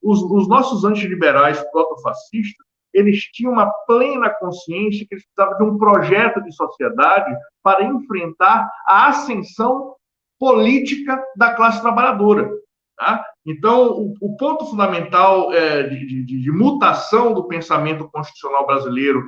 os nossos antiliberais protofascistas, eles tinham uma plena consciência que eles precisavam de um projeto de sociedade para enfrentar a ascensão política da classe trabalhadora. Tá? Então, o ponto fundamental de mutação do pensamento constitucional brasileiro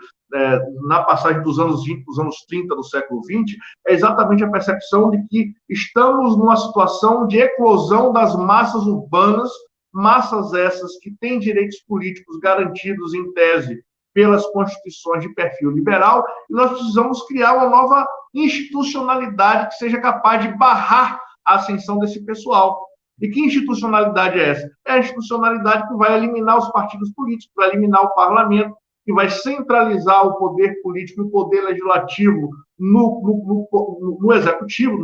na passagem dos anos 20 para os anos 30 do século XX é exatamente a percepção de que estamos numa situação de eclosão das massas urbanas, massas essas que têm direitos políticos garantidos em tese pelas constituições de perfil liberal, e nós precisamos criar uma nova institucionalidade que seja capaz de barrar a ascensão desse pessoal. E que institucionalidade é essa? É a institucionalidade que vai eliminar os partidos políticos, vai eliminar o parlamento, que vai centralizar o poder político e o poder legislativo no executivo,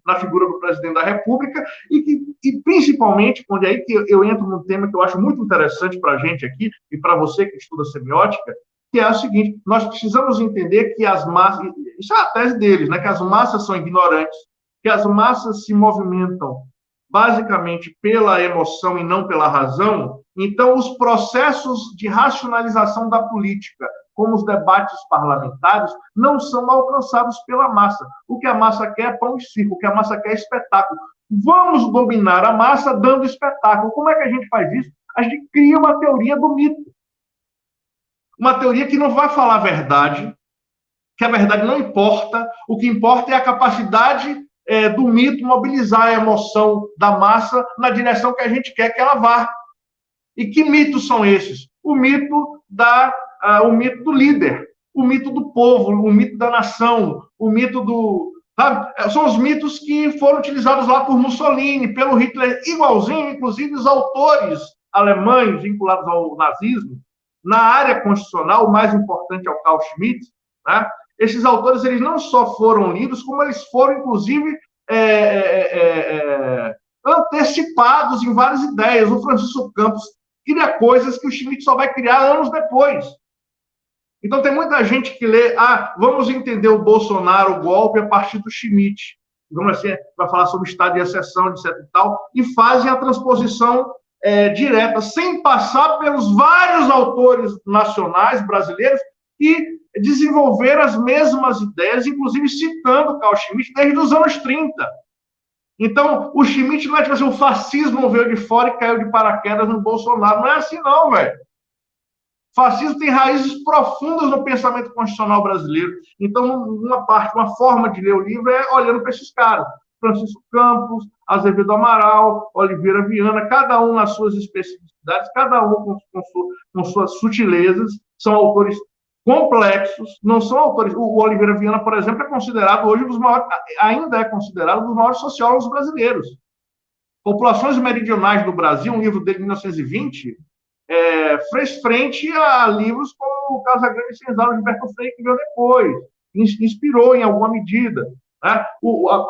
na figura do presidente da República, e principalmente, onde é aí que eu entro num tema que eu acho muito interessante para a gente aqui, e para você que estuda semiótica, que é o seguinte: nós precisamos entender que as massas, isso é a tese deles, né, que as massas são ignorantes, que as massas se movimentam basicamente pela emoção e não pela razão. Então, os processos de racionalização da política como os debates parlamentares, não são alcançados pela massa. O que a massa quer é pão e circo, o que a massa quer é espetáculo. Vamos dominar a massa dando espetáculo. Como é que a gente faz isso? A gente cria uma teoria do mito. Uma teoria que não vai falar a verdade, que a verdade não importa, o que importa é a capacidade do mito mobilizar a emoção da massa na direção que a gente quer que ela vá. E que mitos são esses? O mito do líder, o mito do povo, o mito da nação, o mito do... Sabe? São os mitos que foram utilizados lá por Mussolini, pelo Hitler, igualzinho, inclusive os autores alemães vinculados ao nazismo, na área constitucional, o mais importante é o Carl Schmitt, né? Esses autores eles não só foram lidos, como eles foram, inclusive, antecipados em várias ideias. O Francisco Campos cria coisas que o Schmitt só vai criar anos depois. Então, tem muita gente que lê, vamos entender o Bolsonaro, o golpe, a partir do Schmitt. Vamos assim, vai falar sobre estado de exceção, etc. e tal, e fazem a transposição direta, sem passar pelos vários autores nacionais brasileiros que desenvolveram as mesmas ideias, inclusive citando Carl Schmitt desde os anos 30. Então, o Schmitt não é tipo assim, o fascismo veio de fora e caiu de paraquedas no Bolsonaro. Não é assim, não, velho. Fascismo tem raízes profundas no pensamento constitucional brasileiro. Então, uma forma de ler o livro é olhando para esses caras. Francisco Campos, Azevedo Amaral, Oliveira Viana, cada um nas suas especificidades, cada um com suas sutilezas, são autores complexos, não são autores... O Oliveira Viana, por exemplo, é considerado hoje ainda é considerado um dos maiores sociólogos brasileiros. Populações Meridionais do Brasil, um livro dele de 1920, fez frente a livros como o Casagrande Senzala, Gilberto Freire, que veio depois, inspirou em alguma medida, né?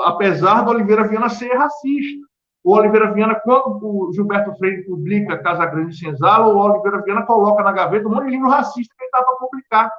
Apesar do Oliveira Viana ser racista. O Oliveira Viana, quando o Gilberto Freire publica Casagrande Senzala, o Oliveira Viana coloca na gaveta um monte de livro racista que ele está para publicar,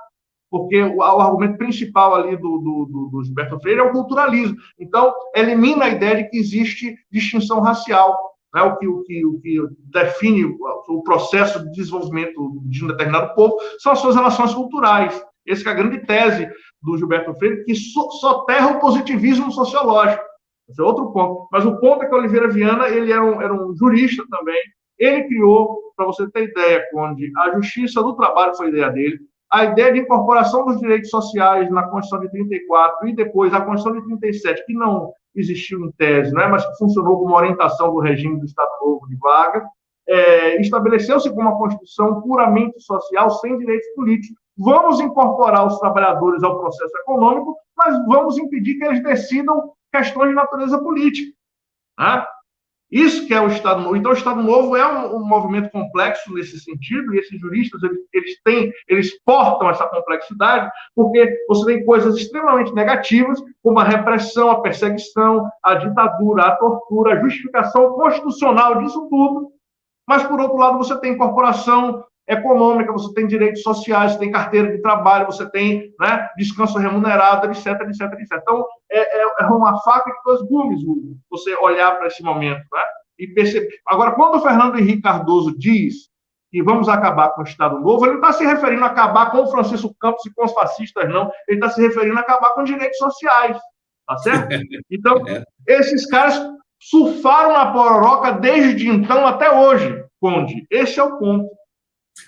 porque o argumento principal ali do Gilberto Freire é o culturalismo. Então, elimina a ideia de que existe distinção racial. Né? O que define o processo de desenvolvimento de um determinado povo são as suas relações culturais. Essa é a grande tese do Gilberto Freire, que soterra o positivismo sociológico. Esse é outro ponto. Mas o ponto é que o Oliveira Viana ele era um jurista também. Ele criou, para você ter ideia, Conde, a Justiça do Trabalho foi a ideia dele, a ideia de incorporação dos direitos sociais na Constituição de 34 e depois a Constituição de 37, que não existiu em tese, não é? Mas que funcionou como orientação do regime do Estado Novo de Vargas, estabeleceu-se como uma Constituição puramente social, sem direitos políticos. Vamos incorporar os trabalhadores ao processo econômico, mas vamos impedir que eles decidam questões de natureza política. Né? Isso que é o Estado Novo. Então, o Estado Novo é um movimento complexo nesse sentido, e esses juristas, eles portam essa complexidade, porque você tem coisas extremamente negativas, como a repressão, a perseguição, a ditadura, a tortura, a justificação constitucional disso tudo, mas, por outro lado, você tem incorporação econômica, você tem direitos sociais, você tem carteira de trabalho, você tem, né, descanso remunerado, etc, etc, etc. Então, é uma faca de dois gumes, você olhar para esse momento, né, e perceber. Agora, quando o Fernando Henrique Cardoso diz que vamos acabar com o Estado Novo, ele não está se referindo a acabar com o Francisco Campos e com os fascistas, não. Ele está se referindo a acabar com direitos sociais, tá certo? Então, esses caras surfaram na pororoca desde então até hoje, Conde. Esse é o ponto.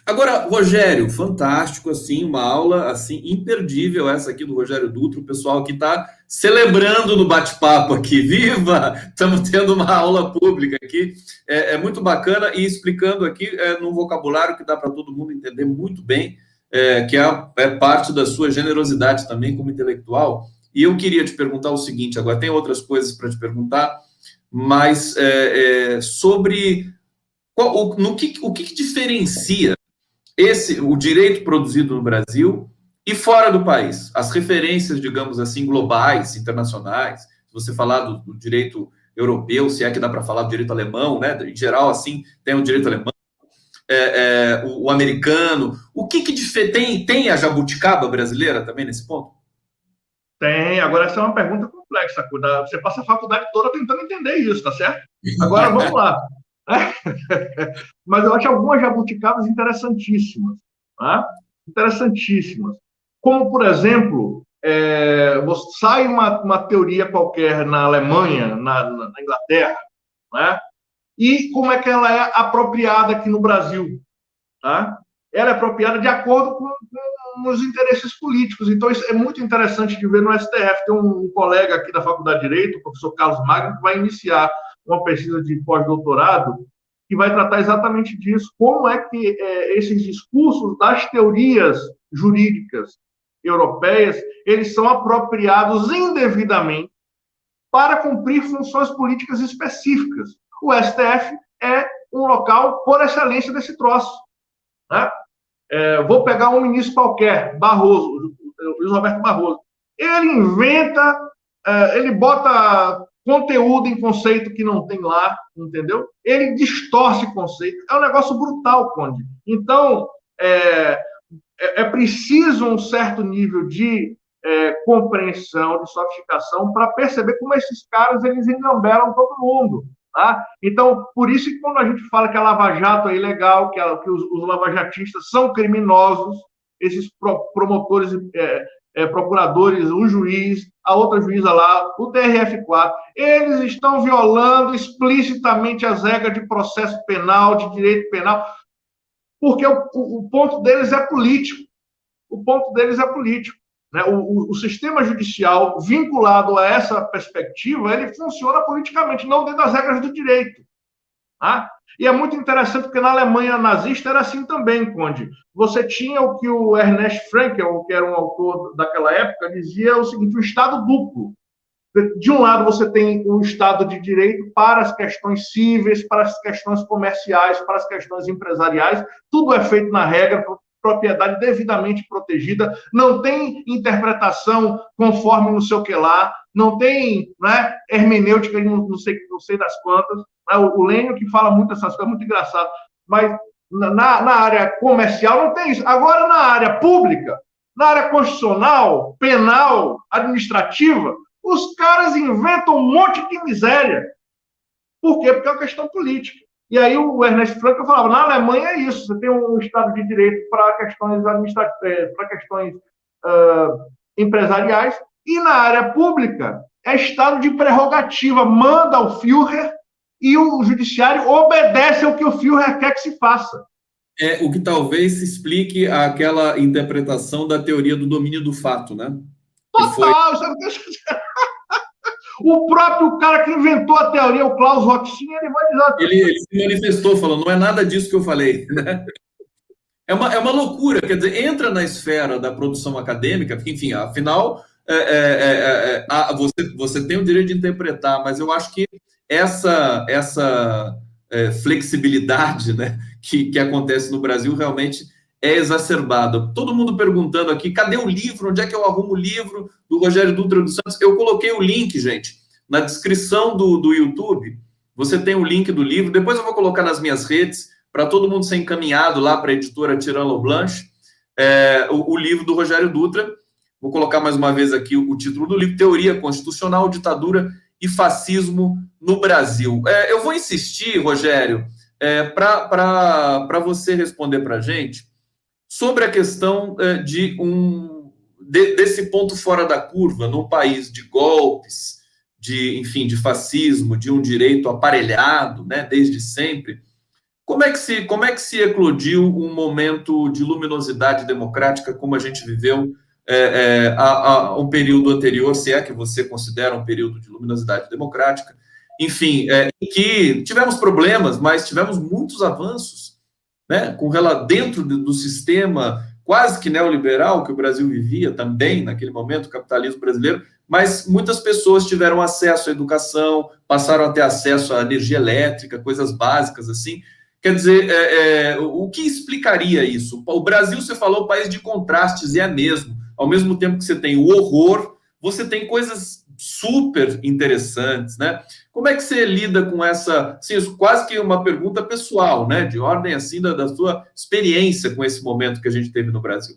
Agora, Rogério, fantástico, assim, uma aula assim imperdível essa aqui do Rogério Dutra, o pessoal que está celebrando no bate-papo aqui, viva! Estamos tendo uma aula pública aqui, é muito bacana e explicando aqui num vocabulário que dá para todo mundo entender muito bem, que é parte da sua generosidade também como intelectual. E eu queria te perguntar o seguinte, agora tem outras coisas para te perguntar, mas sobre o que diferencia o direito produzido no Brasil e fora do país, as referências, digamos assim, globais, internacionais, se você falar do direito europeu, se é que dá para falar do direito alemão, né? Em geral, assim, tem o direito alemão, o americano, o que tem a jabuticaba brasileira também nesse ponto? Tem, agora essa é uma pergunta complexa, você passa a faculdade toda tentando entender isso, tá certo? Agora, vamos lá. Mas eu acho algumas jabuticabas interessantíssimas. Tá? interessantíssimas. Como, por exemplo, sai uma teoria qualquer na Alemanha, na Inglaterra, né? E como é que ela é apropriada aqui no Brasil? Tá? Ela é apropriada de acordo com os interesses políticos. Então, isso é muito interessante de ver no STF. Tem um colega aqui da Faculdade de Direito, o professor Carlos Magno, que vai iniciar uma pesquisa de pós-doutorado que vai tratar exatamente disso, como é que esses discursos das teorias jurídicas europeias, eles são apropriados indevidamente para cumprir funções políticas específicas. O STF é um local por excelência desse troço. Né? Vou pegar um ministro qualquer, Barroso, Luiz Roberto Barroso. Ele inventa, ele bota conteúdo em conceito que não tem lá, entendeu? Ele distorce conceito. É um negócio brutal, Conde. Então, é preciso um certo nível de compreensão, de sofisticação, para perceber como esses caras eles engambelam todo mundo. Tá? Então, por isso que quando a gente fala que a Lava Jato é ilegal, que os lavajatistas são criminosos, esses promotores, procuradores, um juiz, a outra juíza lá, o TRF4, eles estão violando explicitamente as regras de processo penal, de direito penal, porque o ponto deles é político. O ponto deles é político. Né? O sistema judicial, vinculado a essa perspectiva, ele funciona politicamente, não dentro das regras do direito. Tá? E é muito interessante, porque na Alemanha nazista era assim também, Conde. Você tinha o que o Ernest Frankel, que era um autor daquela época, dizia o seguinte, o Estado duplo. De um lado, você tem o Estado de Direito para as questões cíveis, para as questões comerciais, para as questões empresariais. Tudo é feito na regra, propriedade devidamente protegida, não tem interpretação conforme não sei o que lá, não tem, né, hermenêutica não sei das quantas. Né? O Lênio que fala muito essas coisas, muito engraçado. Mas na área comercial não tem isso. Agora, na área pública, na área constitucional, penal, administrativa, os caras inventam um monte de miséria. Por quê? Porque é uma questão política. E aí o Ernest Frankel falava, na Alemanha é isso, você tem um Estado de Direito para questões administrativas, para questões empresariais, e na área pública é Estado de prerrogativa, manda o Führer e o judiciário obedece ao que o Führer quer que se faça. O que talvez explique aquela interpretação da teoria do domínio do fato, né? Total! O próprio cara que inventou a teoria, o Klaus Roxin, ele vai dizer... Ele se manifestou, falando, não é nada disso que eu falei. Né? É uma loucura, quer dizer, entra na esfera da produção acadêmica, porque, enfim, afinal, você tem o direito de interpretar, mas eu acho que essa flexibilidade, né, que acontece no Brasil realmente é exacerbada. Todo mundo perguntando aqui, cadê o livro? Onde é que eu arrumo o livro do Rogério Dutra dos Santos? Eu coloquei o link, gente, na descrição do YouTube. Você tem o link do livro. Depois eu vou colocar nas minhas redes, para todo mundo ser encaminhado lá para a editora Tirano Blanche, o livro do Rogério Dutra. Vou colocar mais uma vez aqui o título do livro, Teoria Constitucional, Ditadura e Fascismo no Brasil. Eu vou insistir, Rogério, para você responder para a gente sobre a questão desse ponto fora da curva, num país de golpes, de fascismo, de um direito aparelhado, né, desde sempre. Como é que se eclodiu um momento de luminosidade democrática como a gente viveu a um período anterior, se é que você considera um período de luminosidade democrática, enfim, em que tivemos problemas, mas tivemos muitos avanços, né, dentro do sistema quase que neoliberal que o Brasil vivia também, naquele momento, o capitalismo brasileiro, mas muitas pessoas tiveram acesso à educação, passaram a ter acesso à energia elétrica, coisas básicas assim. Quer dizer, o que explicaria isso? O Brasil, você falou, país de contrastes, e é mesmo. Ao mesmo tempo que você tem o horror, você tem coisas super interessantes, né? Como é que você lida com essa, assim, quase que uma pergunta pessoal, né? De ordem, assim, da sua experiência com esse momento que a gente teve no Brasil.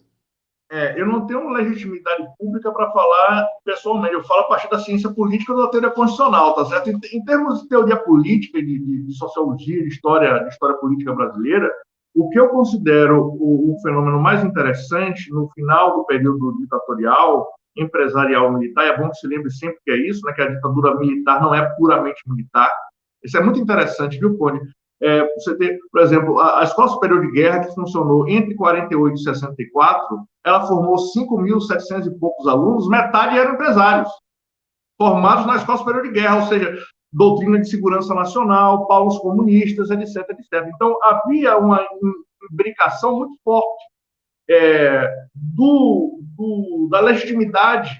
Eu não tenho legitimidade pública para falar pessoalmente, eu falo a partir da ciência política ou da teoria constitucional, tá certo? Em termos de teoria política, de sociologia, de história política brasileira, O que eu considero o fenômeno mais interessante no final do período ditatorial, empresarial militar, é bom que se lembre sempre que é isso, né, que a ditadura militar não é puramente militar. Isso é muito interessante, viu, Cone? Você tem, por exemplo, a Escola Superior de Guerra, que funcionou entre 48 e 64, ela formou 5.700 e poucos alunos, metade eram empresários, formados na Escola Superior de Guerra, ou seja, doutrina de segurança nacional, paulos comunistas, etc, etc. Então, havia uma imbricação muito forte da legitimidade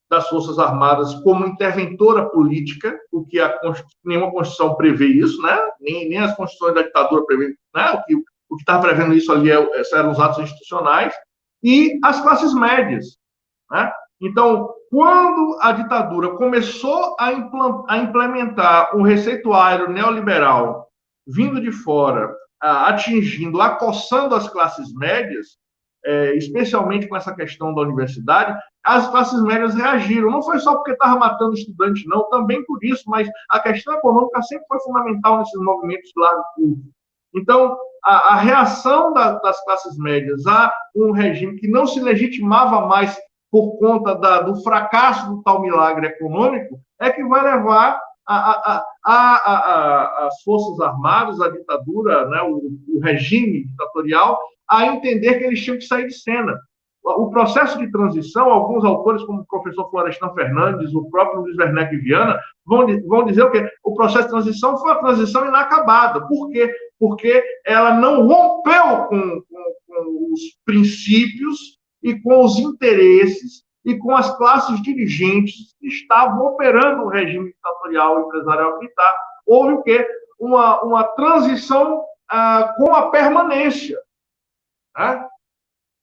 das Forças Armadas como interventora política, o que nenhuma Constituição prevê isso, né? Nem as Constituições da ditadura prevê, né? O que está prevendo isso ali eram os atos institucionais, e as classes médias, né? Então, quando a ditadura começou a implementar um receituário neoliberal vindo de fora, atingindo, acossando as classes médias, especialmente com essa questão da universidade, as classes médias reagiram. Não foi só porque estava matando estudante, não, também por isso, mas a questão econômica sempre foi fundamental nesses movimentos de largo curso. Então, a reação das classes médias a um regime que não se legitimava mais por conta do fracasso do tal milagre econômico, é que vai levar as Forças Armadas, a ditadura, né, o regime ditatorial, a entender que eles tinham que sair de cena. O processo de transição, alguns autores, como o professor Florestan Fernandes, o próprio Luiz Werneck Viana, vão dizer o quê? O processo de transição foi uma transição inacabada. Por quê? Porque ela não rompeu com os princípios e com os interesses e com as classes dirigentes que estavam operando o regime ditatorial empresarial militar. Houve o quê? Uma transição com a permanência. Né?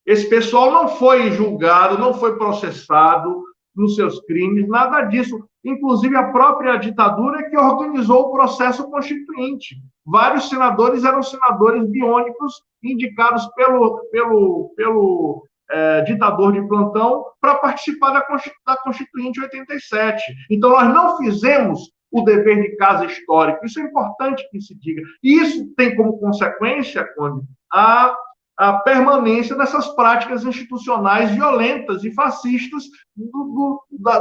Esse pessoal não foi julgado, não foi processado nos seus crimes, nada disso. Inclusive, a própria ditadura é que organizou o processo constituinte. Vários senadores eram senadores biônicos indicados pelo ditador de plantão para participar da Constituinte 87. Então, nós não fizemos o dever de casa histórico. Isso é importante que se diga. E isso tem como consequência, Conde, a permanência dessas práticas institucionais violentas e fascistas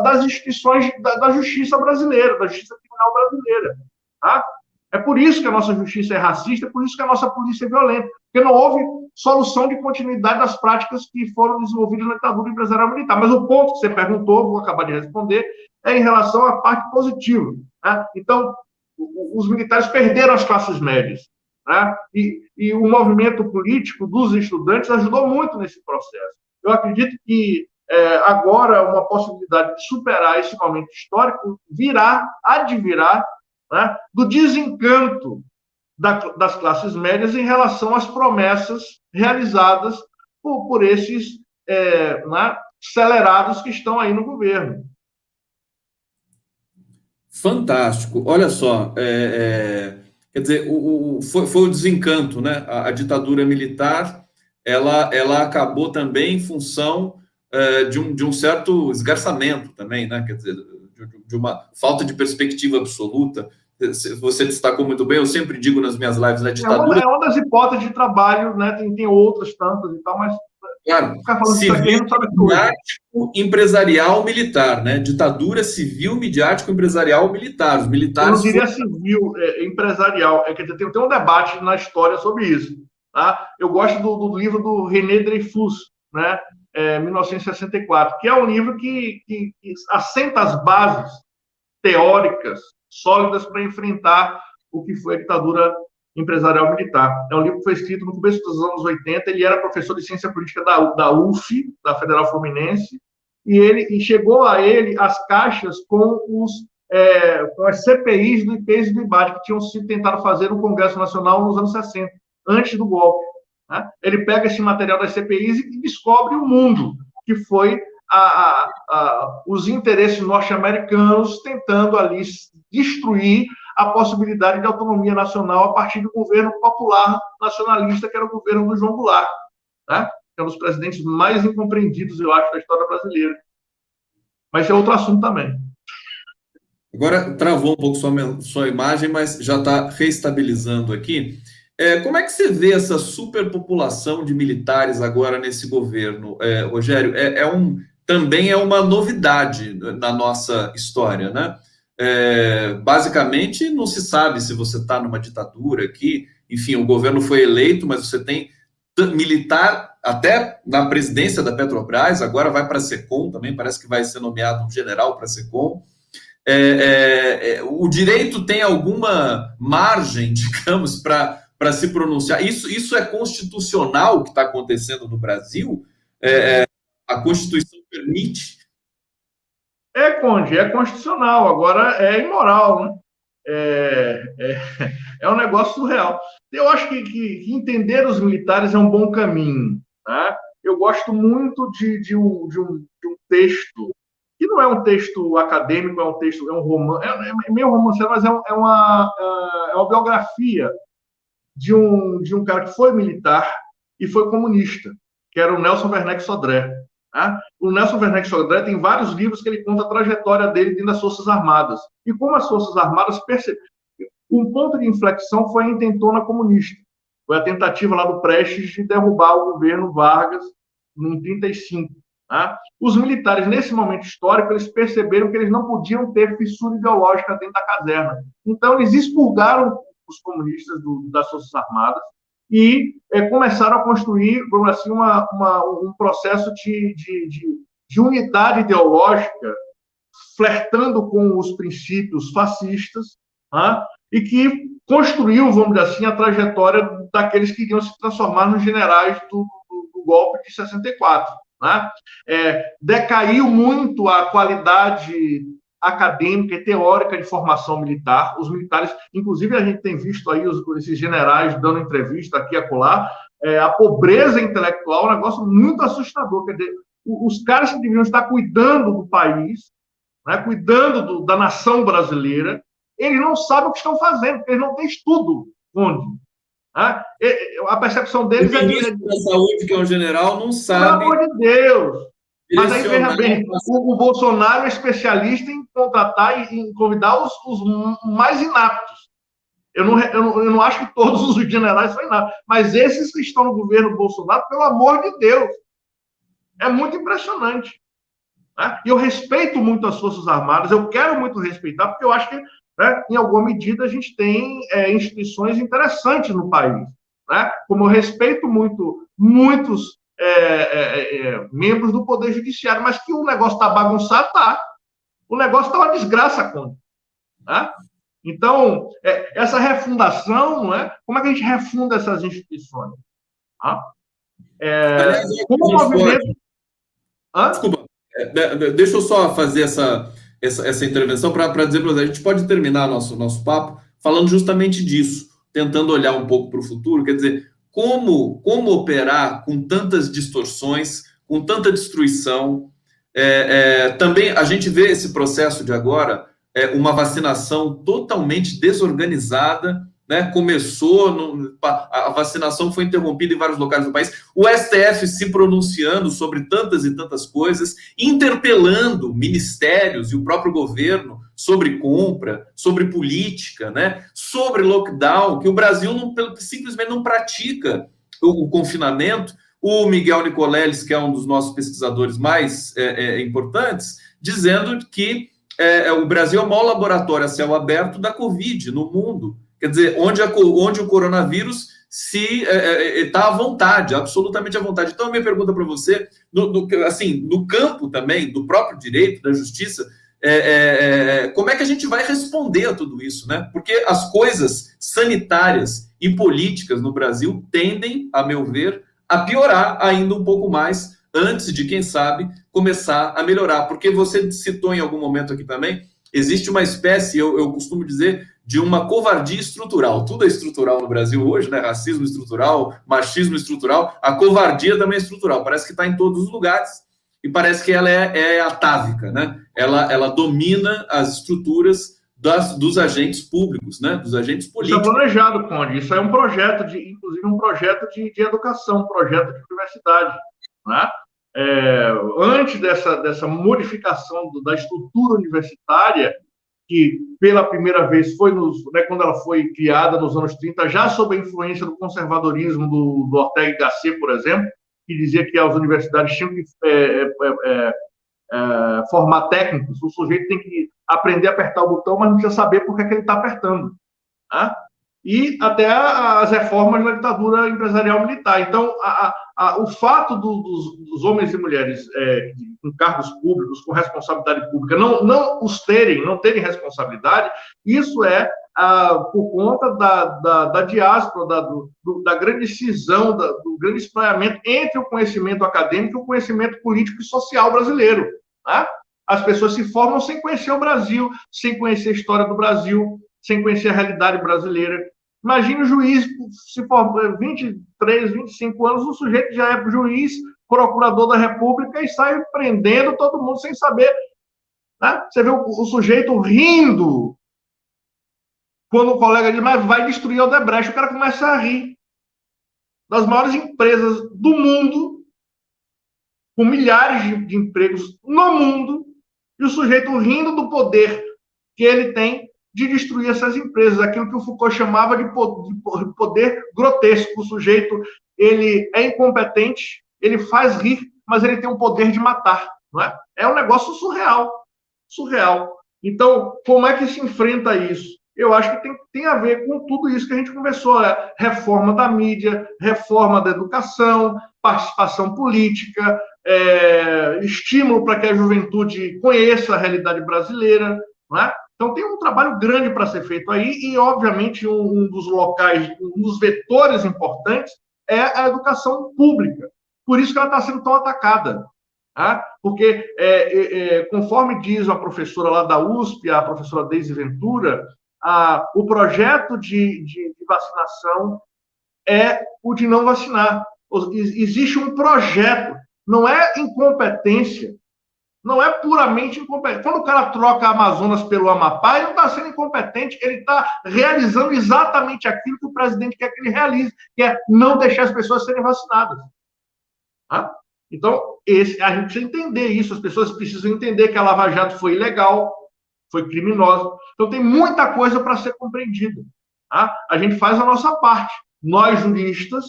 das instituições da justiça brasileira, da justiça criminal brasileira. Tá? É por isso que a nossa justiça é racista, é por isso que a nossa polícia é violenta, porque não houve solução de continuidade das práticas que foram desenvolvidas na ditadura empresarial militar. Mas o ponto que você perguntou, vou acabar de responder, é em relação à parte positiva. Né? Então, os militares perderam as classes médias. Né? E o movimento político dos estudantes ajudou muito nesse processo. Eu acredito que agora uma possibilidade de superar esse momento histórico advirá, né, do desencanto das classes médias em relação às promessas realizadas por esses né, acelerados que estão aí no governo. Fantástico. Olha só, quer dizer, foi o desencanto, né? A ditadura militar, ela acabou também em função de um certo esgarçamento também, né? Quer dizer, de uma falta de perspectiva absoluta. Você destacou muito bem, eu sempre digo nas minhas lives, na ditadura... É uma das hipóteses de trabalho, né? Tem outras tantas e tal, mas... Claro, civil, midiático, empresarial, militar, né? Ditadura civil, midiático, empresarial, militar. Os militares... Eu não diria civil, empresarial. Quer dizer, tem um debate na história sobre isso. Tá? Eu gosto do livro do René Dreyfus, né? 1964, que é um livro que assenta as bases teóricas sólidas para enfrentar o que foi a ditadura empresarial militar. É um livro que foi escrito no começo dos anos 80, ele era professor de ciência política da UF, da Federal Fluminense, e chegou a ele as caixas com as CPIs do IPES e do IBAT, que tinham sido tentado fazer no Congresso Nacional nos anos 60, antes do golpe. Né? Ele pega esse material das CPIs e descobre o mundo, que foi os interesses norte-americanos tentando ali destruir a possibilidade de autonomia nacional a partir do governo popular nacionalista, que era o governo do João Goulart, né? Que é um dos presidentes mais incompreendidos, eu acho, da história brasileira. Mas é outro assunto também. Agora, travou um pouco sua imagem, mas já está reestabilizando aqui. Como é que você vê essa superpopulação de militares agora nesse governo, Rogério? Também é uma novidade na nossa história, né? Basicamente, não se sabe se você está numa ditadura aqui. Enfim, o governo foi eleito, mas você tem militar até na presidência da Petrobras, agora vai para a SECOM também, parece que vai ser nomeado um general para a SECOM. O direito tem alguma margem, digamos, para se pronunciar. Isso é constitucional o que está acontecendo no Brasil? A Constituição permite? Conde, é constitucional, agora é imoral, né? É, é, é um negócio surreal. Eu acho que entender os militares é um bom caminho. Tá? Eu gosto muito de um texto, que não é um texto acadêmico, é um romance, é meio romance, mas é uma biografia de um cara que foi militar e foi comunista, que era o Nelson Werneck Sodré. Tá? O Nelson Werneck Sodré tem vários livros que ele conta a trajetória dele dentro das Forças Armadas. E como as Forças Armadas perceberam. Um ponto de inflexão foi a intentona comunista. Foi a tentativa lá do Prestes de derrubar o governo Vargas em 1935. Tá? Os militares, nesse momento histórico, eles perceberam que eles não podiam ter fissura ideológica dentro da caserna. Então, eles expurgaram os comunistas das Forças Armadas e começaram a construir, vamos assim, um processo de unidade ideológica, flertando com os princípios fascistas, tá? E que construiu, vamos dizer assim, a trajetória daqueles que iriam se transformar nos generais do golpe de 64. Né? Decaiu muito a qualidade acadêmica e teórica de formação militar. Os militares, inclusive a gente tem visto aí esses generais dando entrevista aqui e acolá, a pobreza intelectual é um negócio muito assustador. Quer dizer, os caras que deveriam estar cuidando do país, né, cuidando da nação brasileira, eles não sabem o que estão fazendo, porque eles não têm estudo. Onde? Né? A percepção deles o ministro da Saúde, que é um general, não sabe. Pelo amor de Deus! Mas aí, veja bem, o Bolsonaro é especialista em contratar e em convidar os mais inaptos. Eu não acho que todos os generais são inaptos, mas esses que estão no governo Bolsonaro, pelo amor de Deus, é muito impressionante. Né? E eu respeito muito as Forças Armadas, eu quero muito respeitar, porque eu acho que, né, em alguma medida, a gente tem instituições interessantes no país. Né? Como eu respeito muitos membros do Poder Judiciário, mas que o negócio está bagunçado, tá. O negócio está uma desgraça, Conde. Né? Então, essa refundação, não é? Como é que a gente refunda essas instituições? Tá? Aliás, como o movimento... Desculpa, deixa eu só fazer essa intervenção para dizer para você, a gente pode terminar nosso papo falando justamente disso, tentando olhar um pouco para o futuro, quer dizer, como operar com tantas distorções, com tanta destruição. Também a gente vê esse processo de agora, uma vacinação totalmente desorganizada, né? A vacinação foi interrompida em vários locais do país, o STF se pronunciando sobre tantas e tantas coisas, interpelando ministérios e o próprio governo sobre compra, sobre política, né? Sobre lockdown, que o Brasil simplesmente não pratica o confinamento. O Miguel Nicoleles, que é um dos nossos pesquisadores mais importantes, dizendo que o Brasil é o maior laboratório a céu aberto da Covid no mundo. Quer dizer, onde o coronavírus está à vontade, absolutamente à vontade. Então, a minha pergunta para você, no campo também, do próprio direito, da justiça, como é que a gente vai responder a tudo isso, né? Porque as coisas sanitárias e políticas no Brasil tendem, a meu ver, a piorar ainda um pouco mais antes de, quem sabe, começar a melhorar. Porque você citou em algum momento aqui também, existe uma espécie, eu costumo dizer, de uma covardia estrutural. Tudo é estrutural no Brasil hoje, né? Racismo estrutural, machismo estrutural, a covardia também é estrutural. Parece que está em todos os lugares e parece que ela é atávica, né? Ela domina as estruturas dos agentes públicos, né? Dos agentes políticos. Isso é planejado, Conde. Isso é um projeto, inclusive um projeto de educação, um projeto de universidade. Né? Antes dessa modificação da estrutura universitária, que pela primeira vez foi né, quando ela foi criada nos anos 30, já sob a influência do conservadorismo do Ortega y Gasset, por exemplo, que dizia que as universidades tinham que formar técnicos, o sujeito tem que aprender a apertar o botão, mas não precisa saber por que ele está apertando. Né? E até as reformas da ditadura empresarial militar. Então, o fato dos homens e mulheres com cargos públicos, com responsabilidade pública, não terem responsabilidade, isso é por conta da diáspora, da grande cisão, do grande espraiamento entre o conhecimento acadêmico e o conhecimento político e social brasileiro. Né? As pessoas se formam sem conhecer o Brasil, sem conhecer a história do Brasil, sem conhecer a realidade brasileira. Imagine o juiz, se for 23, 25 anos, o sujeito já é juiz, procurador da República e sai prendendo todo mundo sem saber. Né? Você vê o sujeito rindo quando o colega diz, mas vai destruir o Odebrecht, o cara começa a rir. Das maiores empresas do mundo, com milhares de empregos no mundo, e o sujeito rindo do poder que ele tem de destruir essas empresas, aquilo que o Foucault chamava de poder grotesco. O sujeito, ele é incompetente, ele faz rir, mas ele tem o poder de matar. Não é? É um negócio surreal. Surreal. Então, como é que se enfrenta isso? Eu acho que tem a ver com tudo isso que a gente conversou. Reforma da mídia, reforma da educação, participação política, estímulo para que a juventude conheça a realidade brasileira, não é? Então, tem um trabalho grande para ser feito aí e, obviamente, um dos locais, um dos vetores importantes é a educação pública. Por isso que ela está sendo tão atacada. Tá? Porque, conforme diz a professora lá da USP, a professora Deise Ventura, o projeto de vacinação é o de não vacinar. Existe um projeto, não é incompetência. Não é puramente incompetente. Quando o cara troca a Amazonas pelo Amapá, ele não está sendo incompetente, ele está realizando exatamente aquilo que o presidente quer que ele realize, que é não deixar as pessoas serem vacinadas. Tá? Então, a gente precisa entender isso, as pessoas precisam entender que a Lava Jato foi ilegal, foi criminosa. Então, tem muita coisa para ser compreendida. Tá? A gente faz a nossa parte. Nós, juristas,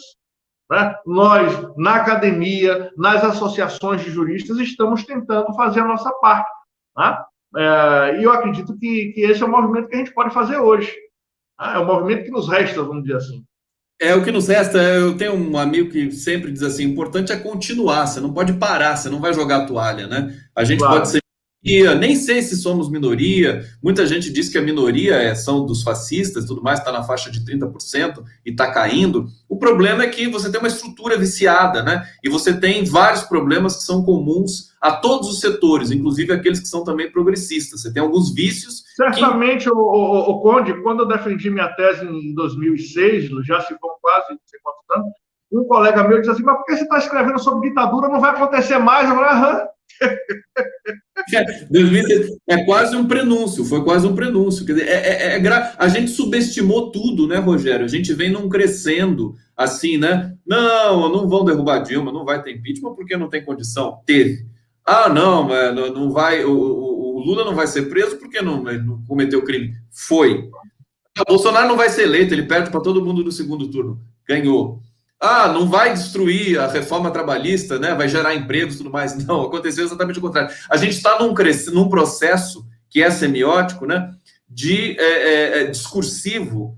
né? Nós, na academia, nas associações de juristas, estamos tentando fazer a nossa parte. Tá? E eu acredito que esse é o movimento que a gente pode fazer hoje. Tá? É o movimento que nos resta, vamos dizer assim. É o que nos resta. Eu tenho um amigo que sempre diz assim: o importante é continuar, você não pode parar, você não vai jogar a toalha, né? A gente pode ser minoria, nem sei se somos minoria. Muita gente diz que a minoria são dos fascistas, tudo mais, está na faixa de 30% e está caindo. O problema é que você tem uma estrutura viciada, né? E você tem vários problemas que são comuns a todos os setores, inclusive aqueles que são também progressistas. Você tem alguns vícios. Certamente, o Conde, quando eu defendi minha tese em 2006, já se vão quase não sei quantos anos, um colega meu disse assim, mas por que você está escrevendo sobre ditadura? Não vai acontecer mais? Eu falei, aham. É quase um prenúncio, foi quase um prenúncio. Quer dizer, a gente subestimou tudo, né, Rogério? A gente vem num crescendo assim, né? Não vão derrubar Dilma, não vai ter impeachment porque não tem condição. Teve. Não vai. O Lula não vai ser preso porque não cometeu crime. Foi. O Bolsonaro não vai ser eleito, ele perde para todo mundo no segundo turno. Ganhou. Não vai destruir a reforma trabalhista, né? Vai gerar empregos e tudo mais. Não, aconteceu exatamente o contrário. A gente está num processo que é semiótico, né? De discursivo.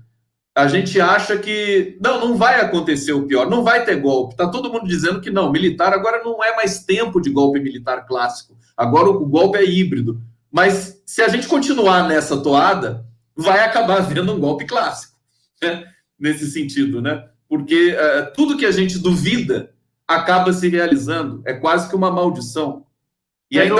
A gente acha que não vai acontecer o pior, não vai ter golpe. Está todo mundo dizendo que não, militar agora não é mais tempo de golpe militar clássico. Agora o golpe é híbrido. Mas se a gente continuar nessa toada, vai acabar havendo um golpe clássico, né? Nesse sentido, né? Porque tudo que a gente duvida acaba se realizando. É quase que uma maldição. E ainda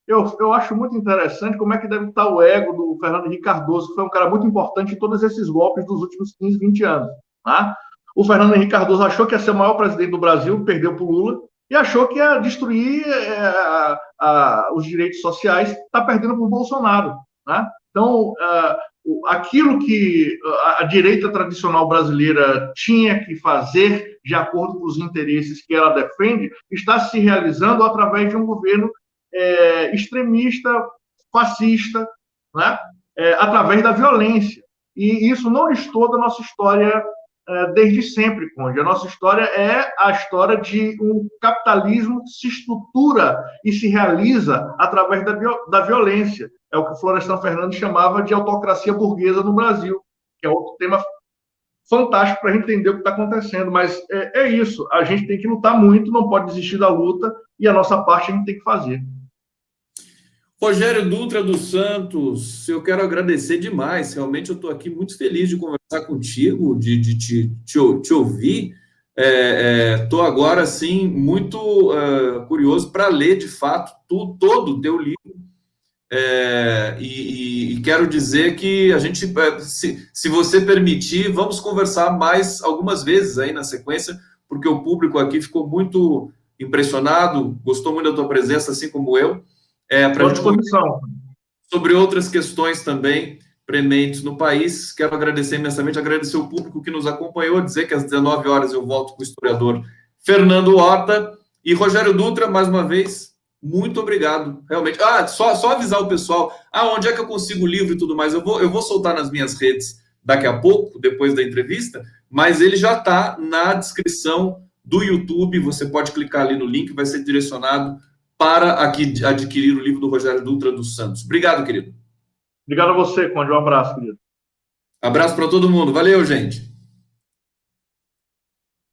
eu acho muito interessante como é que deve estar o ego do Fernando Henrique Cardoso, que foi um cara muito importante em todos esses golpes dos últimos 15, 20 anos. Tá? O Fernando Henrique Cardoso achou que ia ser o maior presidente do Brasil, perdeu para o Lula, e achou que ia destruir os direitos sociais, está perdendo para o Bolsonaro. Tá? Então, aquilo que a direita tradicional brasileira tinha que fazer de acordo com os interesses que ela defende, está se realizando através de um governo extremista, fascista, né? Através da violência. E isso não estou da nossa história desde sempre, Conde. A nossa história é a história de um capitalismo que se estrutura e se realiza através da violência. É o que o Florestan Fernandes chamava de autocracia burguesa no Brasil, que é outro tema fantástico para a gente entender o que está acontecendo. Mas é isso, a gente tem que lutar muito, não pode desistir da luta, e a nossa parte a gente tem que fazer. Rogério Dutra dos Santos, eu quero agradecer demais. Realmente eu estou aqui muito feliz de conversar contigo, de te ouvir. Estou agora, assim, muito curioso para ler, de fato, todo o teu livro. E quero dizer que a gente, se você permitir, vamos conversar mais algumas vezes aí na sequência, porque o público aqui ficou muito impressionado, gostou muito da tua presença, assim como eu. Para a gente disposição. Sobre outras questões também prementes no país. Quero agradecer imensamente, agradecer o público que nos acompanhou, dizer que às 19 horas eu volto com o historiador Fernando Horta e Rogério Dutra, mais uma vez, muito obrigado, realmente. Só avisar o pessoal, onde é que eu consigo o livro e tudo mais, eu vou soltar nas minhas redes daqui a pouco, depois da entrevista, mas ele já está na descrição do YouTube, você pode clicar ali no link, vai ser direcionado para adquirir o livro do Rogério Dutra dos Santos. Obrigado, querido. Obrigado a você, Conde. Um abraço, querido. Abraço para todo mundo. Valeu, gente.